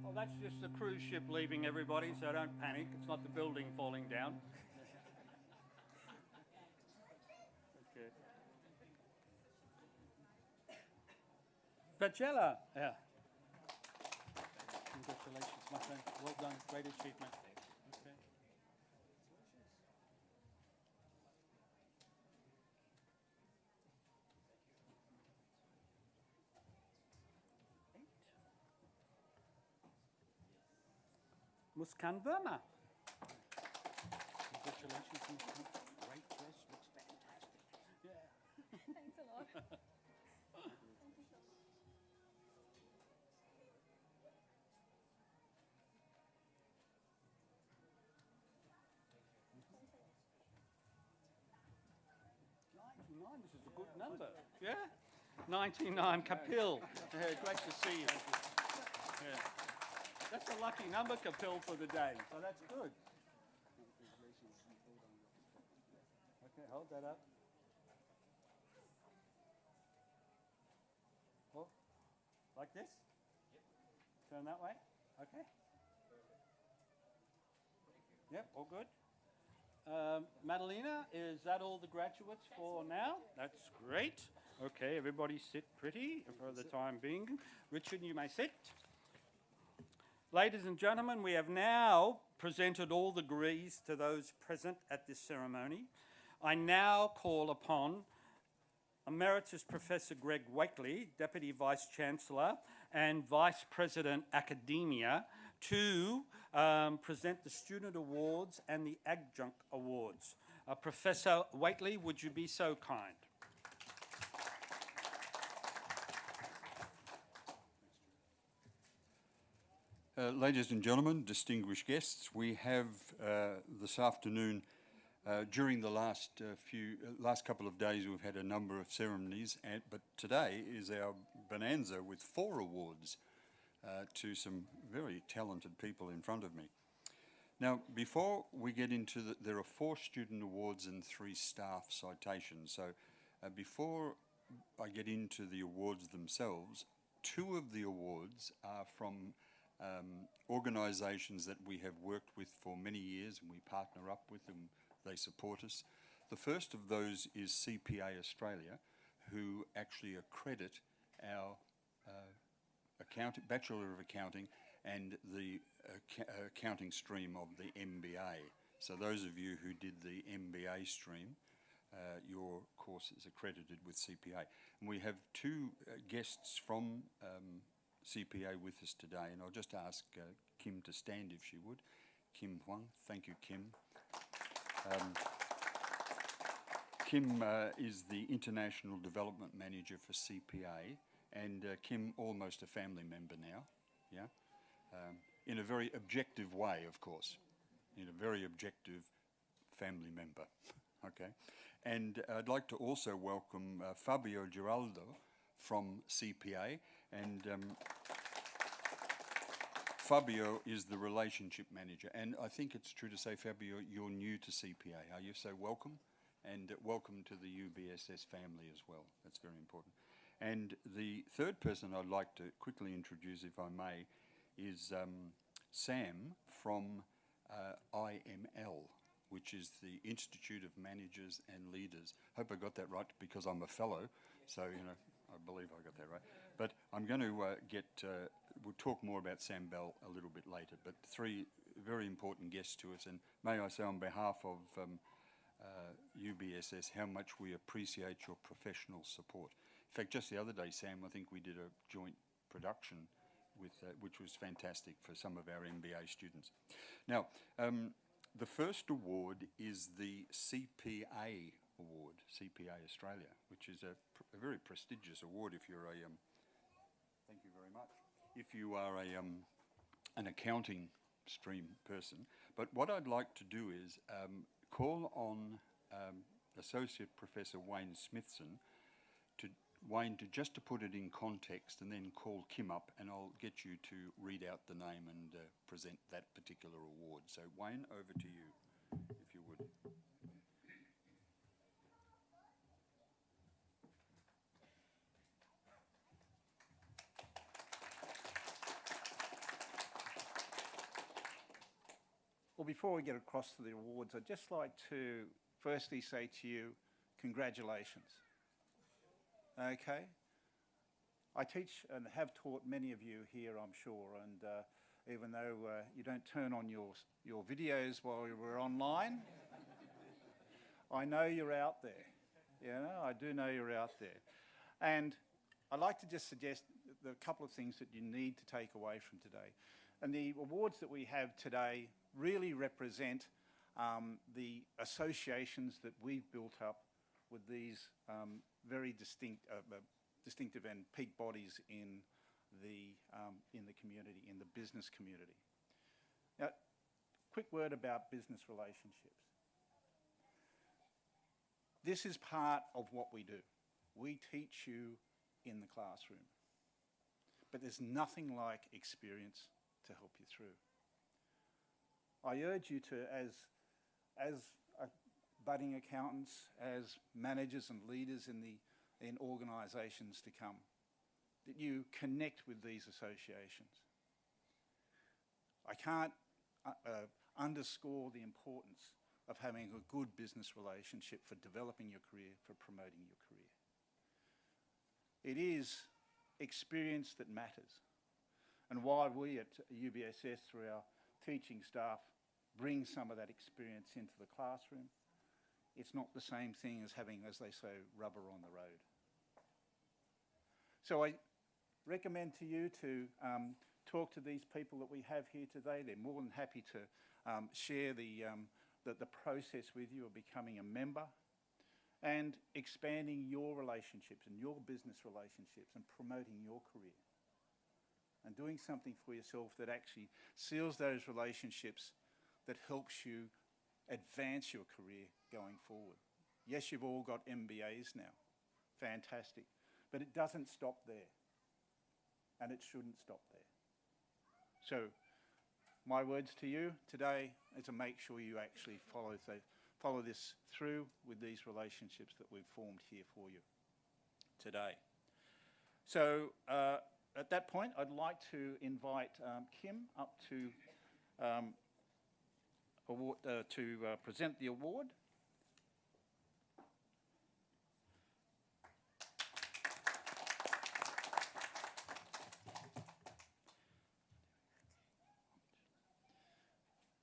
Well, that's just the cruise ship leaving, everybody, so don't panic. It's not the building falling down. Okay. Vagella. Yeah. Congratulations, my friend. Well done. Great achievement. Okay. Muskan Verma. Congratulations, Muskan. Great dress. Looks fantastic. Yeah. Thanks a lot. Thank you so much. This is a good number. Yeah? 99, Kapil. Yeah, great to see you. Yeah. That's a lucky number, Kapil, for the day, so that's good. Okay, hold that up. Oh, like this? Turn that way? Okay. Yep, all good. Madalena, is that all the graduates for now? That's great. Okay, everybody sit pretty for the time being. Richard, you may sit. Ladies and gentlemen, we have now presented all the degrees to those present at this ceremony. I now call upon Emeritus Professor Greg Wakely, Deputy Vice-Chancellor and Vice President Academia, to present the Student Awards and the Adjunct Awards. Professor Wakely, would you be so kind? Ladies and gentlemen, distinguished guests, we have this afternoon, during the last couple of days, we've had a number of ceremonies, but today is our bonanza with 4 awards to some very talented people in front of me. Now, before we get into there are 4 student awards and 3 staff citations. So before I get into the awards themselves, 2 of the awards are from organisations that we have worked with for many years, and we partner up with them. They support us. The first of those is CPA Australia, who actually accredit our Bachelor of Accounting and the accounting stream of the MBA. So those of you who did the MBA stream, your course is accredited with CPA. And we have 2 guests from CPA with us today, and I'll just ask Kim to stand if she would. Kim Huang. Thank you, Kim. Kim is the International Development Manager for CPA, and Kim, almost a family member now, yeah? In a very objective way, of course, in a very objective family member, okay? And I'd like to also welcome Fabio Giraldo from CPA, and Fabio is the relationship manager, and I think it's true to say, Fabio, you're new to CPA, are you? So welcome, and welcome to the UBSS family as well. That's very important. And the third person I'd like to quickly introduce, if I may, is Sam from IML, which is the Institute of Managers and Leaders. Hope I got that right because I'm a fellow, so, you know, I believe I got that right. But I'm going to we'll talk more about Sam Bell a little bit later, but 3 very important guests to us, and may I say on behalf of UBSS how much we appreciate your professional support. In fact, just the other day, Sam, I think we did a joint production with, which was fantastic for some of our MBA students. Now, the first award is the CPA Award, CPA Australia, which is a very prestigious award if you're a, thank you very much, if you are an accounting stream person. But what I'd like to do is call on Associate Professor Wayne Smithson to just to put it in context, and then call Kim up, and I'll get you to read out the name and present that particular award. So Wayne, over to you, if you would. Well, before we get across to the awards, I'd just like to firstly say to you, congratulations. Okay? I teach and have taught many of you here, I'm sure, and even though you don't turn on your videos while we're online, I know you're out there. You know, I do know you're out there. And I'd like to just suggest a couple of things that you need to take away from today. And the awards that we have today really represent the associations that we've built up with these very distinctive and peak bodies in the community, in the business community. Now, quick word about business relationships. This is part of what we do. We teach you in the classroom, but there's nothing like experience to help you through. I urge you to, as budding accountants, as managers and leaders in organisations to come, that you connect with these associations. I can't underscore the importance of having a good business relationship for developing your career, for promoting your career. It is experience that matters. And while we at UBSS, through our teaching staff, bring some of that experience into the classroom, it's not the same thing as having, as they say, rubber on the road. So I recommend to you to talk to these people that we have here today. They're more than happy to share the process with you of becoming a member and expanding your relationships and your business relationships and promoting your career and doing something for yourself that actually seals those relationships, that helps you advance your career going forward. Yes, you've all got MBAs now. Fantastic. But it doesn't stop there. And it shouldn't stop there. So my words to you today is to make sure you actually follow this through with these relationships that we've formed here for you today. So at that point, I'd like to invite Kim up to present the award.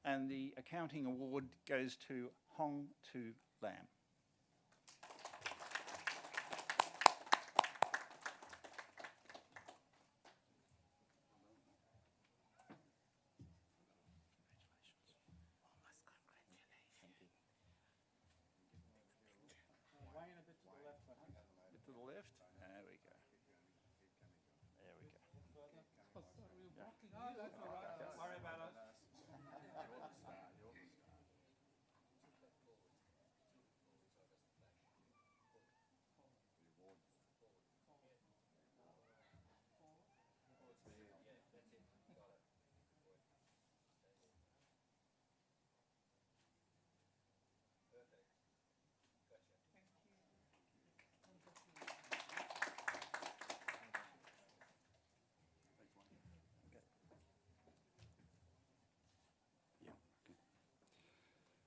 And the accounting award goes to Hong Tu Lam. Wayne, a bit to the left, I think. A bit to the left. There we go. There we go. No, that's all right. Don't worry about us.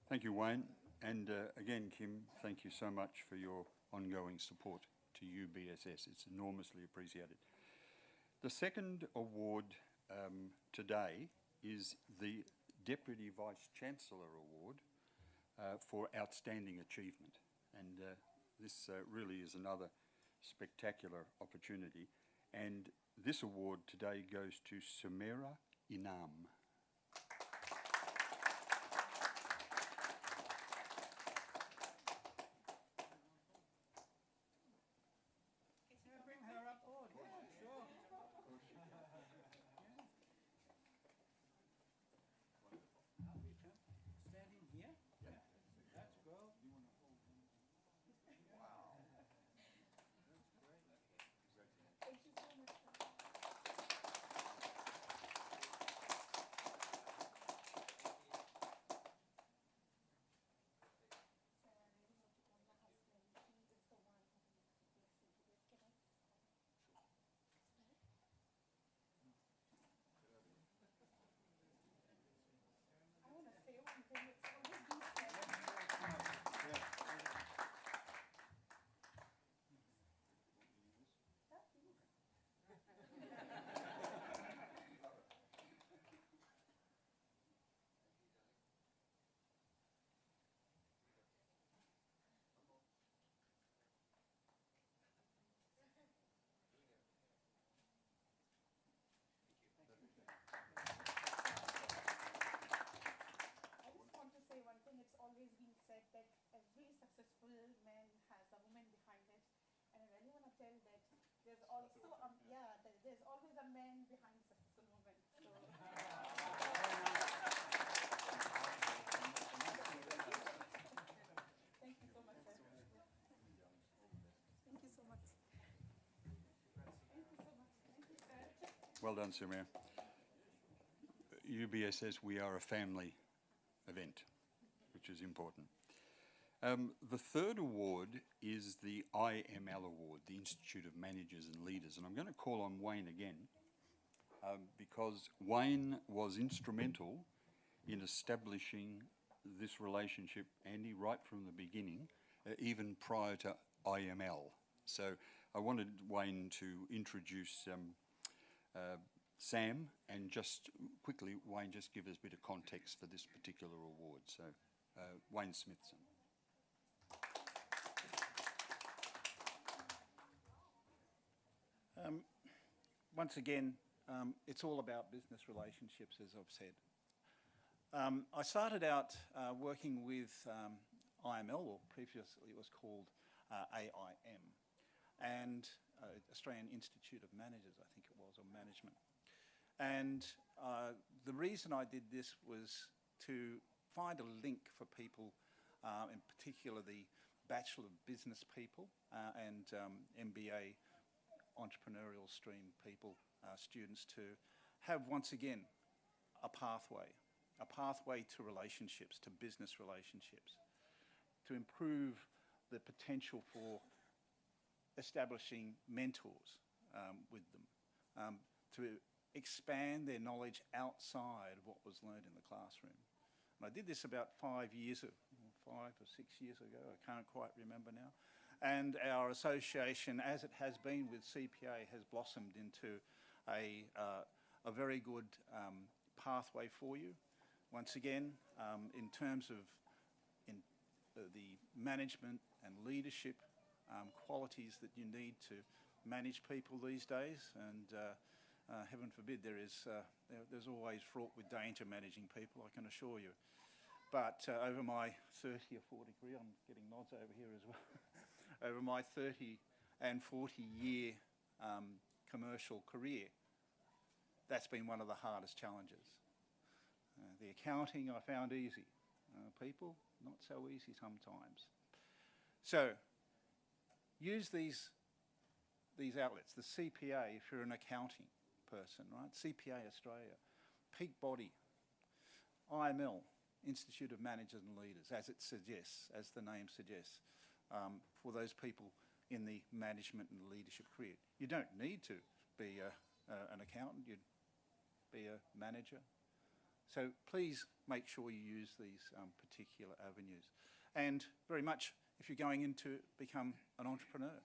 Thank you, Wayne. And again, Kim, thank you so much for your ongoing support to UBSS. It's enormously appreciated. The second award today is the Deputy Vice-Chancellor Award for Outstanding Achievement. And this really is another spectacular opportunity. And this award today goes to Sumera Inam. Always been said that every successful man has a woman behind it, and I really want to tell that there's also there's always a man behind a successful woman. So thank you so much, sir. Thank you so much. Thank you so much. Thank you, sir. Well done, Sumera. UBSS, we are a family event, which is important. The third award is the IML Award, the Institute of Managers and Leaders. And I'm going to call on Wayne again because Wayne was instrumental in establishing this relationship, Andy, right from the beginning, even prior to IML. So I wanted Wayne to introduce Sam, and just quickly, Wayne, just give us a bit of context for this particular award. So, Wayne Smithson. Once again, it's all about business relationships, as I've said. I started out working with IML, or previously it was called AIM, and Australian Institute of Managers, I think it was, or management. And the reason I did this was to find a link for people, in particular the Bachelor of Business people and MBA entrepreneurial stream people, students, to have once again a pathway to relationships, to business relationships, to improve the potential for establishing mentors with them, to expand their knowledge outside of what was learned in the classroom. And I did this about 5 years, 5 or 6 years ago, I can't quite remember now. And our association, as it has been with CPA, has blossomed into a very good pathway for you. Once again, in terms of the management and leadership qualities that you need to manage people these days, and heaven forbid there's always fraught with danger managing people, I can assure you. But over my 30 or 40 career, I'm getting nods over here as well, over my 30 and 40 year commercial career, that's been one of the hardest challenges. The accounting I found easy. People, not so easy sometimes. So, use these outlets. The CPA, if you're an accounting person, right? CPA Australia, Peak Body, IML, Institute of Managers and Leaders, as it suggests, as the name suggests, for those people in the management and leadership career. You don't need to be an accountant, you'd be a manager. So please make sure you use these particular avenues. And very much, if you're going into become an entrepreneur,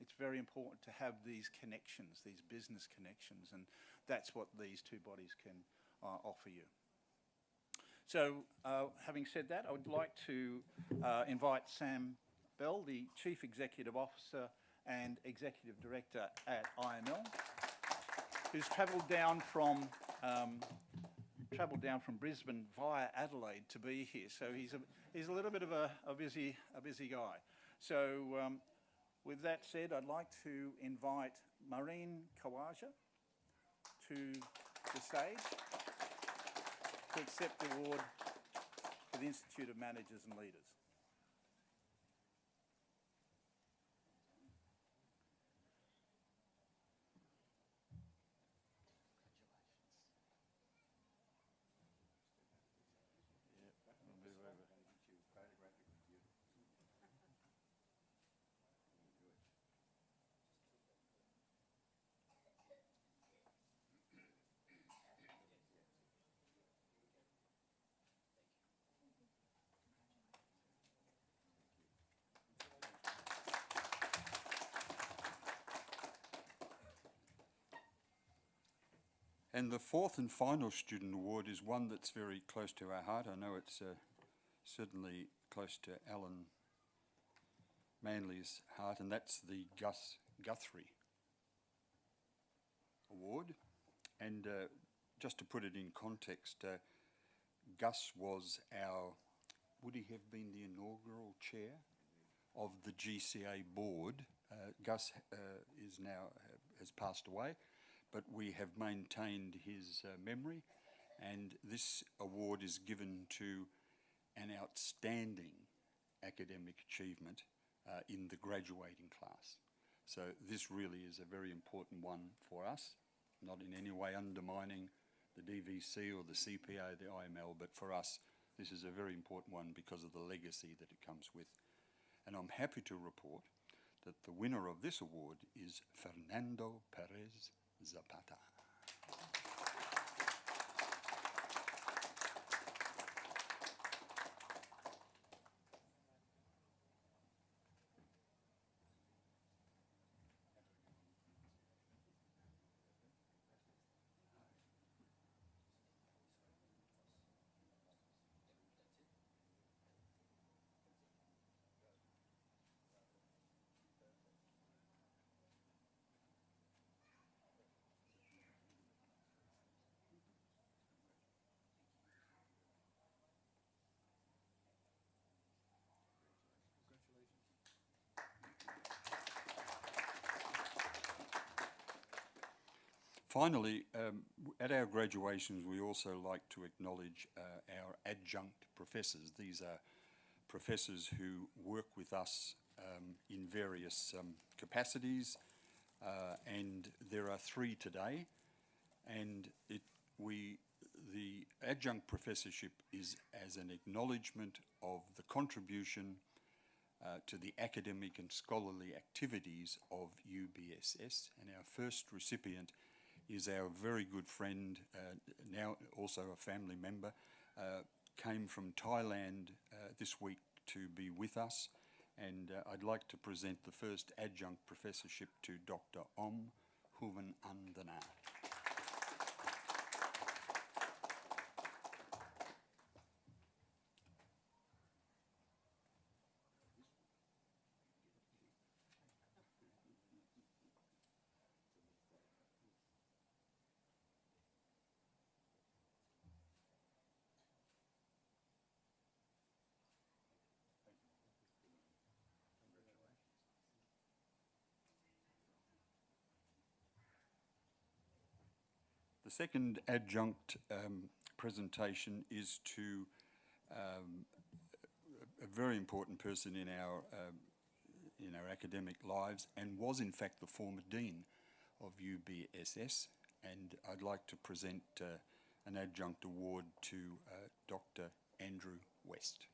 it's very important to have these connections, these business connections, and that's what these two bodies can offer you. So, having said that, I would like to invite Sam Bell, the Chief Executive Officer and Executive Director at IML, who's travelled down from Brisbane via Adelaide to be here. So he's a little bit of a busy guy. So with that said, I'd like to invite Maureen Kawaja to the stage to accept the award for the Institute of Managers and Leaders. And the fourth and final student award is one that's very close to our heart. I know it's certainly close to Alan Manley's heart, and that's the Gus Guthrie Award. And just to put it in context, Gus was would he have been the inaugural chair of the GCA board? Gus has passed away, but we have maintained his memory, and this award is given to an outstanding academic achievement in the graduating class. So this really is a very important one for us, not in any way undermining the DVC or the CPA, the IML, but for us this is a very important one because of the legacy that it comes with. And I'm happy to report that the winner of this award is Fernando Perez Zapata. Thank you. Finally, at our graduations, we also like to acknowledge our adjunct professors. These are professors who work with us in various capacities, and there are 3 today. And the adjunct professorship is as an acknowledgement of the contribution to the academic and scholarly activities of UBSS. And our first recipient is our very good friend, now also a family member, came from Thailand this week to be with us. And I'd like to present the first adjunct professorship to Dr. Om Huvan Andana. The second adjunct presentation is to a very important person in our academic lives, and was in fact the former dean of UBSS. And I'd like to present an adjunct award to Dr. Andrew West.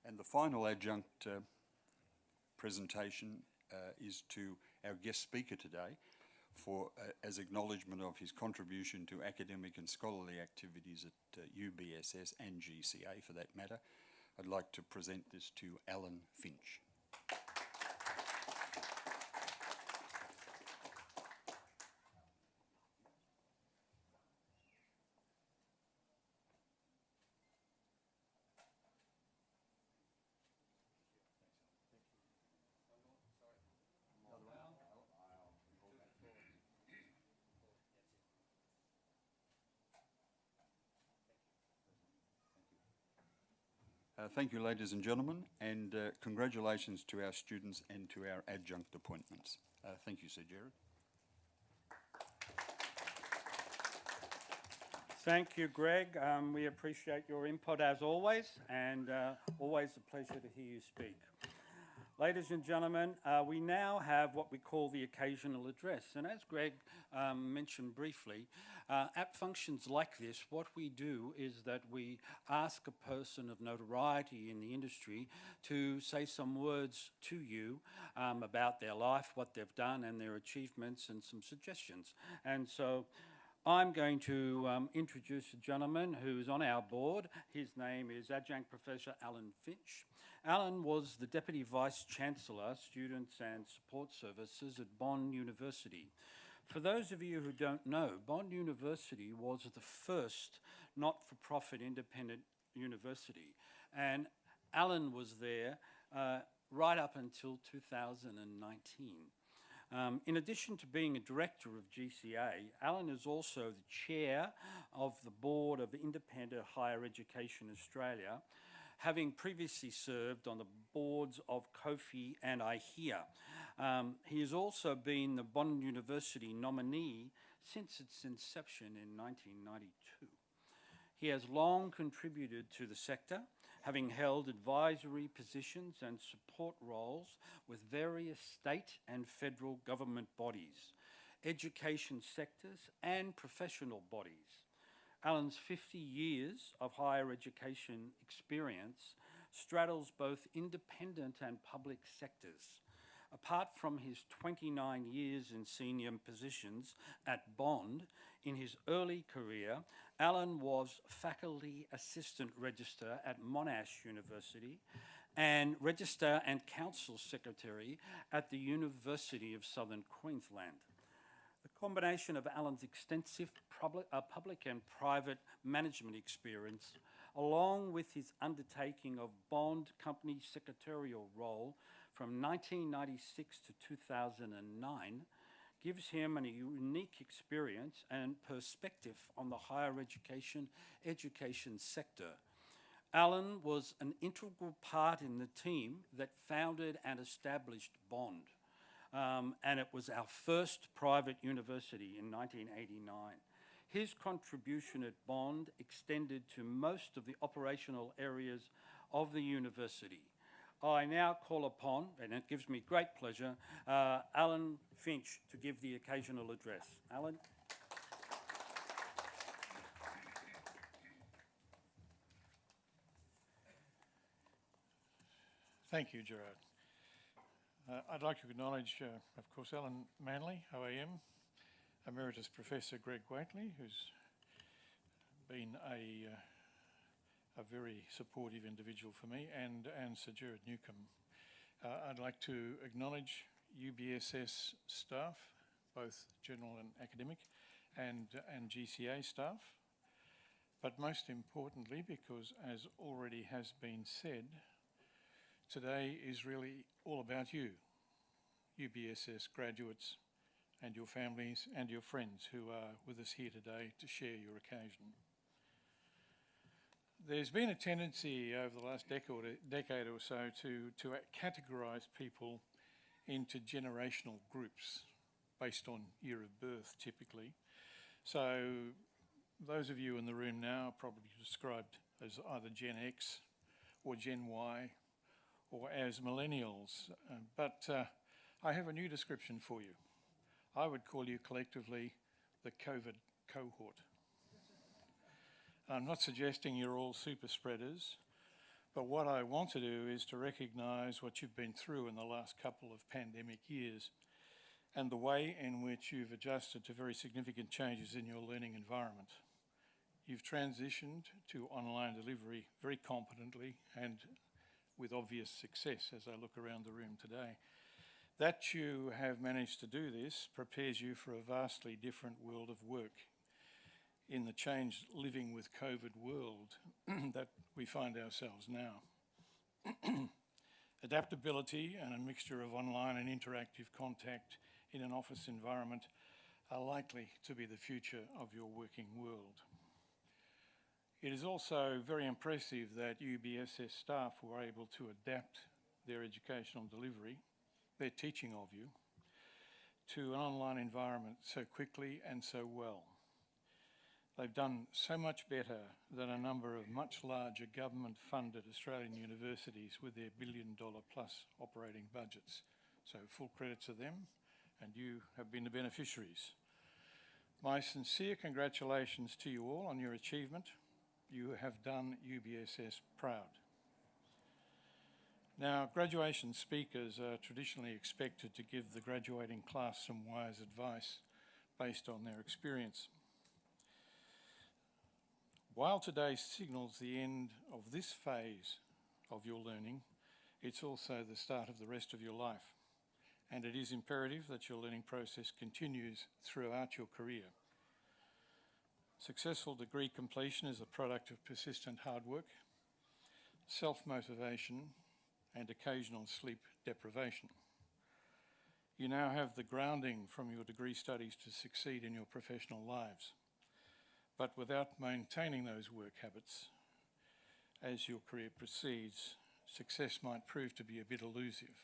And the final adjunct presentation is to our guest speaker today for as acknowledgement of his contribution to academic and scholarly activities at UBSS and GCA for that matter. I'd like to present this to Alan Finch. Thank you, ladies and gentlemen, and congratulations to our students and to our adjunct appointments. Thank you, Sir Gerard. Thank you, Greg. We appreciate your input as always, and always a pleasure to hear you speak. Ladies and gentlemen, we now have what we call the occasional address. And as Greg mentioned briefly, at functions like this, what we do is that we ask a person of notoriety in the industry to say some words to you about their life, what they've done and their achievements, and some suggestions. And so I'm going to introduce a gentleman who's on our board. His name is Adjunct Professor Alan Finch. Alan was the Deputy Vice-Chancellor, Students and Support Services at Bond University. For those of you who don't know, Bond University was the first not-for-profit independent university, and Alan was there right up until 2019. In addition to being a director of GCA, Alan is also the chair of the board of Independent Higher Education Australia, having previously served on the boards of COFI and IHEA. He has also been the Bond University nominee since its inception in 1992. He has long contributed to the sector, having held advisory positions and support roles with various state and federal government bodies, education sectors and professional bodies. Alan's 50 years of higher education experience straddles both independent and public sectors. Apart from his 29 years in senior positions at Bond, in his early career, Alan was Faculty Assistant Registrar at Monash University and Registrar and Council Secretary at the University of Southern Queensland. The combination of Alan's extensive public and private management experience, along with his undertaking of Bond Company secretarial role from 1996 to 2009 gives him a unique experience and perspective on the higher education sector. Alan was an integral part in the team that founded and established Bond, and it was our first private university in 1989. His contribution at Bond extended to most of the operational areas of the university. I now call upon, and it gives me great pleasure, Alan Finch to give the occasional address. Alan. Thank you, Gerard. I'd like to acknowledge, of course, Alan Manley, OAM, Emeritus Professor Greg Waitley, who's been a very supportive individual for me, and Sir Gerard Newcomb. I'd like to acknowledge UBSS staff, both general and academic, and GCA staff, but most importantly, because as already has been said, today is really all about you, UBSS graduates and your families and your friends who are with us here today to share your occasion. There's been a tendency over the last decade or so to categorise people into generational groups based on year of birth, typically. So those of you in the room now are probably described as either Gen X or Gen Y or as millennials, but I have a new description for you. I would call you collectively the COVID cohort. I'm not suggesting you're all super spreaders, but what I want to do is to recognise what you've been through in the last couple of pandemic years and the way in which you've adjusted to very significant changes in your learning environment. You've transitioned to online delivery very competently and with obvious success as I look around the room today. That you have managed to do this prepares you for a vastly different world of work in the changed living with COVID world that we find ourselves now. Adaptability and a mixture of online and interactive contact in an office environment are likely to be the future of your working world. It is also very impressive that UBSS staff were able to adapt their educational delivery, their teaching of you, to an online environment so quickly and so well. They've done so much better than a number of much larger government-funded Australian universities with their billion-dollar-plus operating budgets. So full credit to them, and you have been the beneficiaries. My sincere congratulations to you all on your achievement. You have done UBSS proud. Now, graduation speakers are traditionally expected to give the graduating class some wise advice based on their experience. While today signals the end of this phase of your learning, it's also the start of the rest of your life, and it is imperative that your learning process continues throughout your career. Successful degree completion is a product of persistent hard work, self-motivation, and occasional sleep deprivation. You now have the grounding from your degree studies to succeed in your professional lives, but without maintaining those work habits, as your career proceeds, success might prove to be a bit elusive.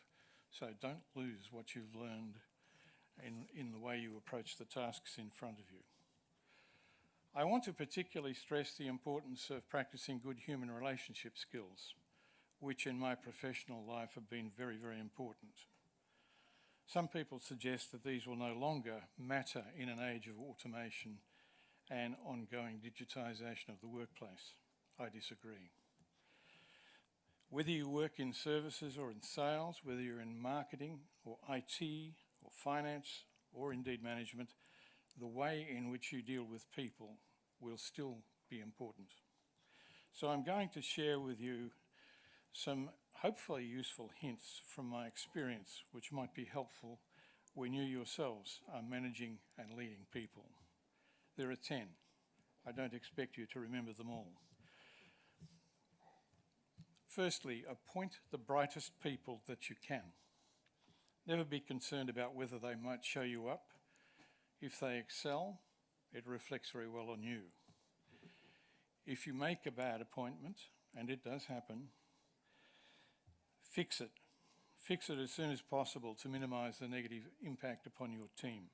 So don't lose what you've learned in the way you approach the tasks in front of you. I want to particularly stress the importance of practicing good human relationship skills, which in my professional life have been very, very important. Some people suggest that these will no longer matter in an age of automation and ongoing digitisation of the workplace. I disagree. Whether you work in services or in sales, whether you're in marketing or IT or finance or indeed management, the way in which you deal with people will still be important. So I'm going to share with you some hopefully useful hints from my experience which might be helpful when you yourselves are managing and leading people. There are 10. I don't expect you to remember them all. Firstly, appoint the brightest people that you can. Never be concerned about whether they might show you up. If they excel, it reflects very well on you. If you make a bad appointment, and it does happen, fix it. Fix it as soon as possible to minimise the negative impact upon your team.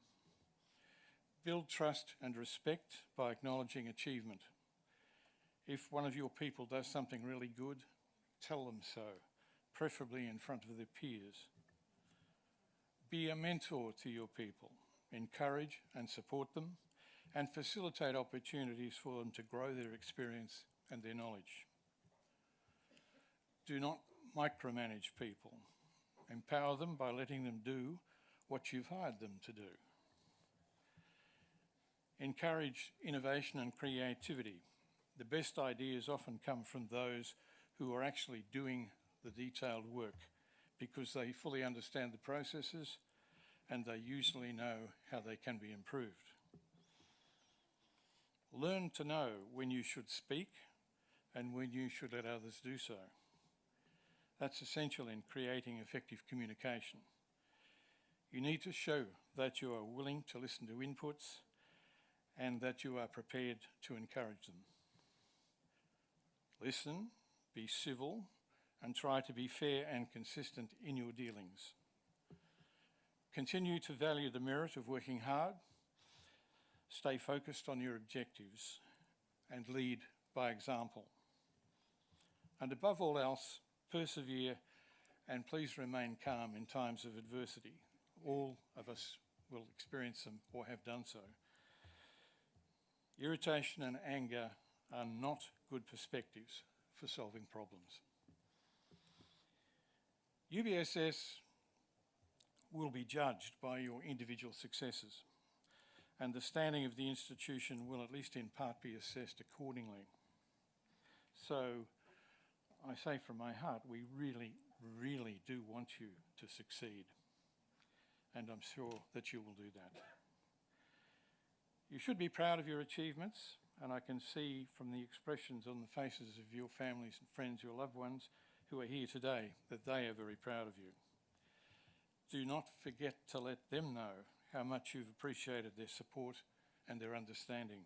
Build trust and respect by acknowledging achievement. If one of your people does something really good, tell them so, preferably in front of their peers. Be a mentor to your people. Encourage and support them, and facilitate opportunities for them to grow their experience and their knowledge. Do not micromanage people. Empower them by letting them do what you've hired them to do. Encourage innovation and creativity. The best ideas often come from those who are actually doing the detailed work because they fully understand the processes and they usually know how they can be improved. Learn to know when you should speak and when you should let others do so. That's essential in creating effective communication. You need to show that you are willing to listen to inputs and that you are prepared to encourage them. Listen, be civil, and try to be fair and consistent in your dealings. Continue to value the merit of working hard, stay focused on your objectives, and lead by example. And above all else, persevere and please remain calm in times of adversity. All of us will experience them or have done so. Irritation and anger are not good perspectives for solving problems. UBSS will be judged by your individual successes, and the standing of the institution will at least in part be assessed accordingly. So I say from my heart, we really, really do want you to succeed, and I'm sure that you will do that. You should be proud of your achievements, and I can see from the expressions on the faces of your families and friends, your loved ones who are here today, that they are very proud of you. Do not forget to let them know how much you've appreciated their support and their understanding.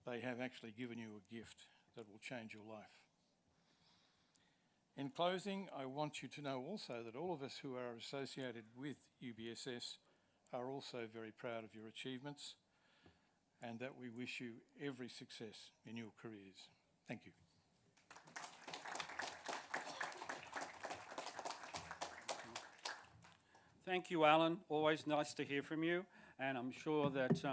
They have actually given you a gift that will change your life. In closing, I want you to know also that all of us who are associated with UBSS are also very proud of your achievements and that we wish you every success in your careers. Thank you. Thank you, Alan. Always nice to hear from you. And I'm sure that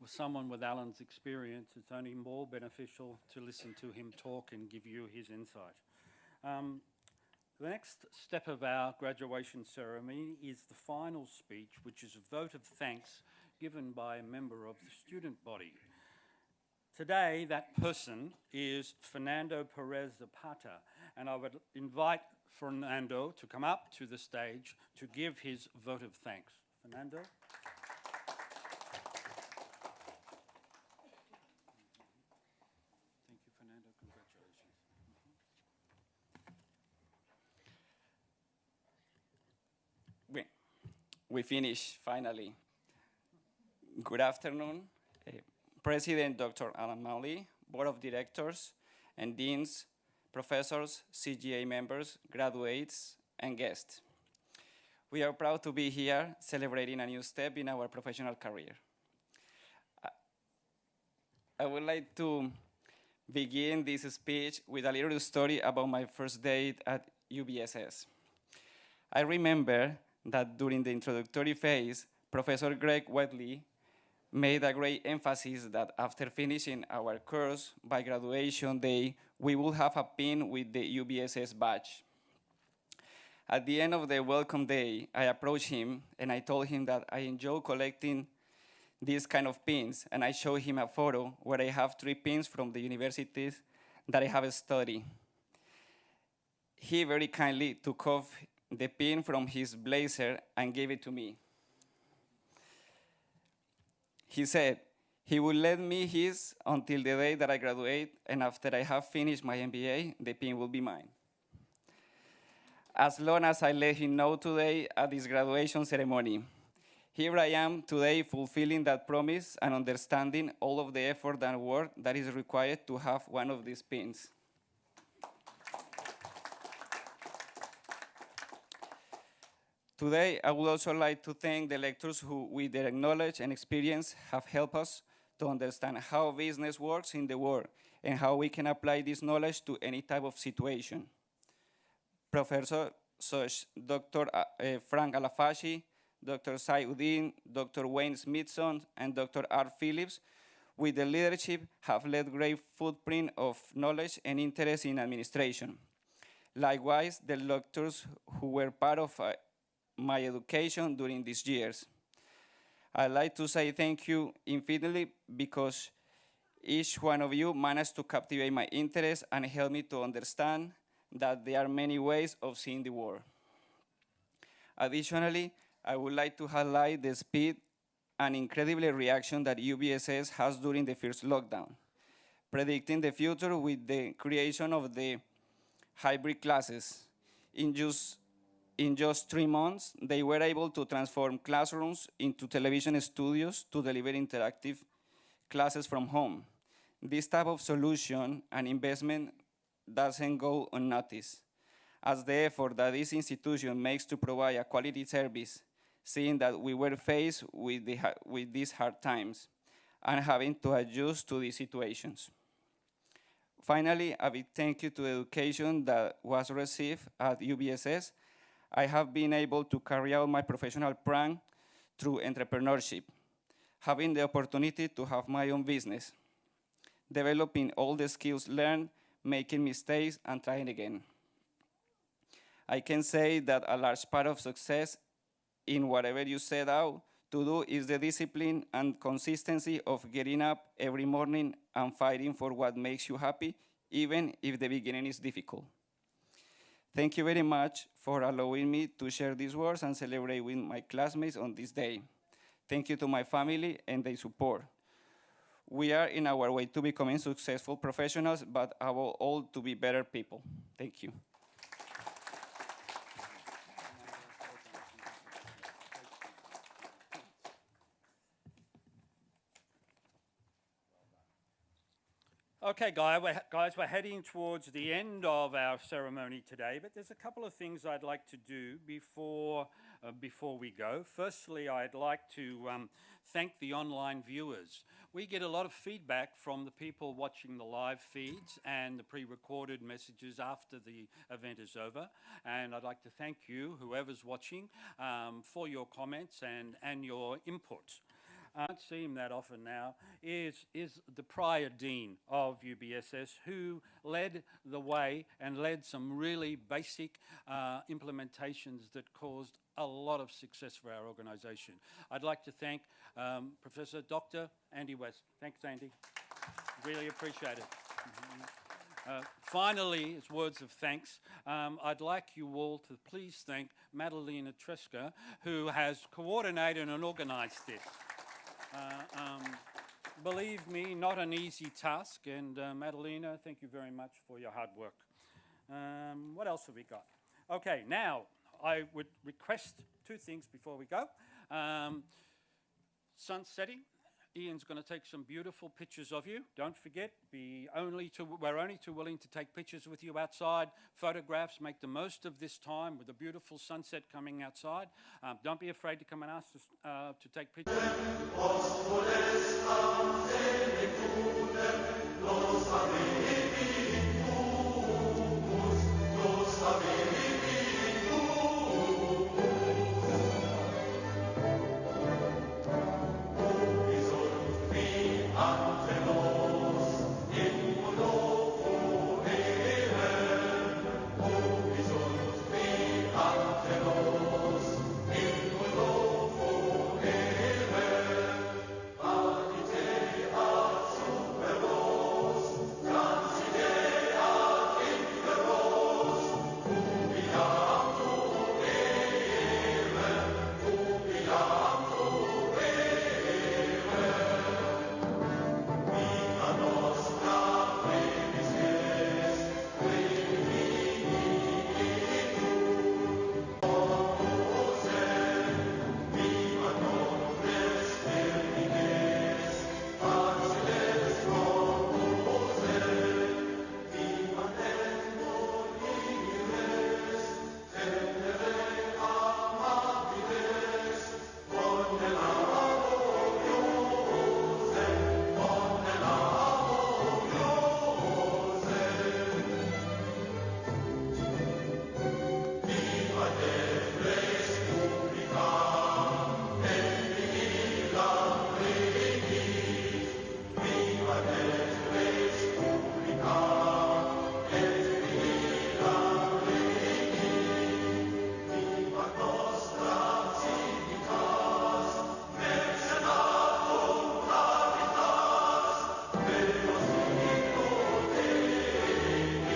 with someone with Alan's experience, it's only more beneficial to listen to him talk and give you his insight. The next step of our graduation ceremony is the final speech, which is a vote of thanks given by a member of the student body. Today, that person is Fernando Perez Zapata, and I would invite Fernando to come up to the stage to give his vote of thanks. Fernando? Thank you, Fernando. Congratulations. We finished finally. Good afternoon, President Dr. Alan Manley, Board of Directors and Deans, professors, CGA members, graduates, and guests. We are proud to be here celebrating a new step in our professional career. I would like to begin this speech with a little story about my first date at UBSS. I remember that during the introductory phase, Professor Greg Whiteley made a great emphasis that after finishing our course, by graduation day, we will have a pin with the UBSS badge. At the end of the welcome day, I approached him and I told him that I enjoy collecting these kind of pins, and I showed him a photo where I have 3 pins from the universities that I have studied. He very kindly took off the pin from his blazer and gave it to me. He said he would let me his until the day that I graduate, and after I have finished my MBA, the pin will be mine. as long as I let him know today at his graduation ceremony. Here I am today fulfilling that promise and understanding all of the effort and work that is required to have one of these pins. Today, I would also like to thank the lecturers who, with their knowledge and experience, have helped us to understand how business works in the world and how we can apply this knowledge to any type of situation. Professors such Dr. Frank Alafashi, Dr. Sai Udin, Dr. Wayne Smithson, and Dr. R. Phillips, with their leadership, have led great footprint of knowledge and interest in administration. Likewise, the lecturers who were part of my education during these years. I'd like to say thank you infinitely because each one of you managed to captivate my interest and help me to understand that there are many ways of seeing the world. Additionally, I would like to highlight the speed and incredible reaction that UBSS has during the first lockdown, predicting the future with the creation of the hybrid classes. In just 3 months, they were able to transform classrooms into television studios to deliver interactive classes from home. This type of solution and investment doesn't go unnoticed, as the effort that this institution makes to provide a quality service, seeing that we were faced with these hard times and having to adjust to these situations. Finally, a big thank you to the education that was received at UBSS. I have been able to carry out my professional plan through entrepreneurship, having the opportunity to have my own business, developing all the skills learned, making mistakes, and trying again. I can say that a large part of success in whatever you set out to do is the discipline and consistency of getting up every morning and fighting for what makes you happy, even if the beginning is difficult. Thank you very much for allowing me to share these words and celebrate with my classmates on this day. Thank you to my family and their support. We are in our way to becoming successful professionals, but above all, to be better people. Thank you. Okay, guys, we're heading towards the end of our ceremony today, but there's a couple of things I'd like to do before we go. Firstly, I'd like to thank the online viewers. We get a lot of feedback from the people watching the live feeds and the pre-recorded messages after the event is over, and I'd like to thank you, whoever's watching, for your comments and your input. I don't see him that often now, is the prior dean of UBSS, who led the way and led some really basic implementations that caused a lot of success for our organisation. I'd like to thank Professor Dr. Andy West. Thanks, Andy. Really appreciate it. Finally, as words of thanks, I'd like you all to please thank Madalena Tresca, who has coordinated and organised this. Believe me, not an easy task, and Madalena, thank you very much for your hard work. What else have we got? Okay, now I would request two things before we go. Sun setting. Ian's going to take some beautiful pictures of you. Don't forget, we're only too willing to take pictures with you outside, photographs. Make the most of this time with a beautiful sunset coming outside. Don't be afraid to come and ask us to take pictures.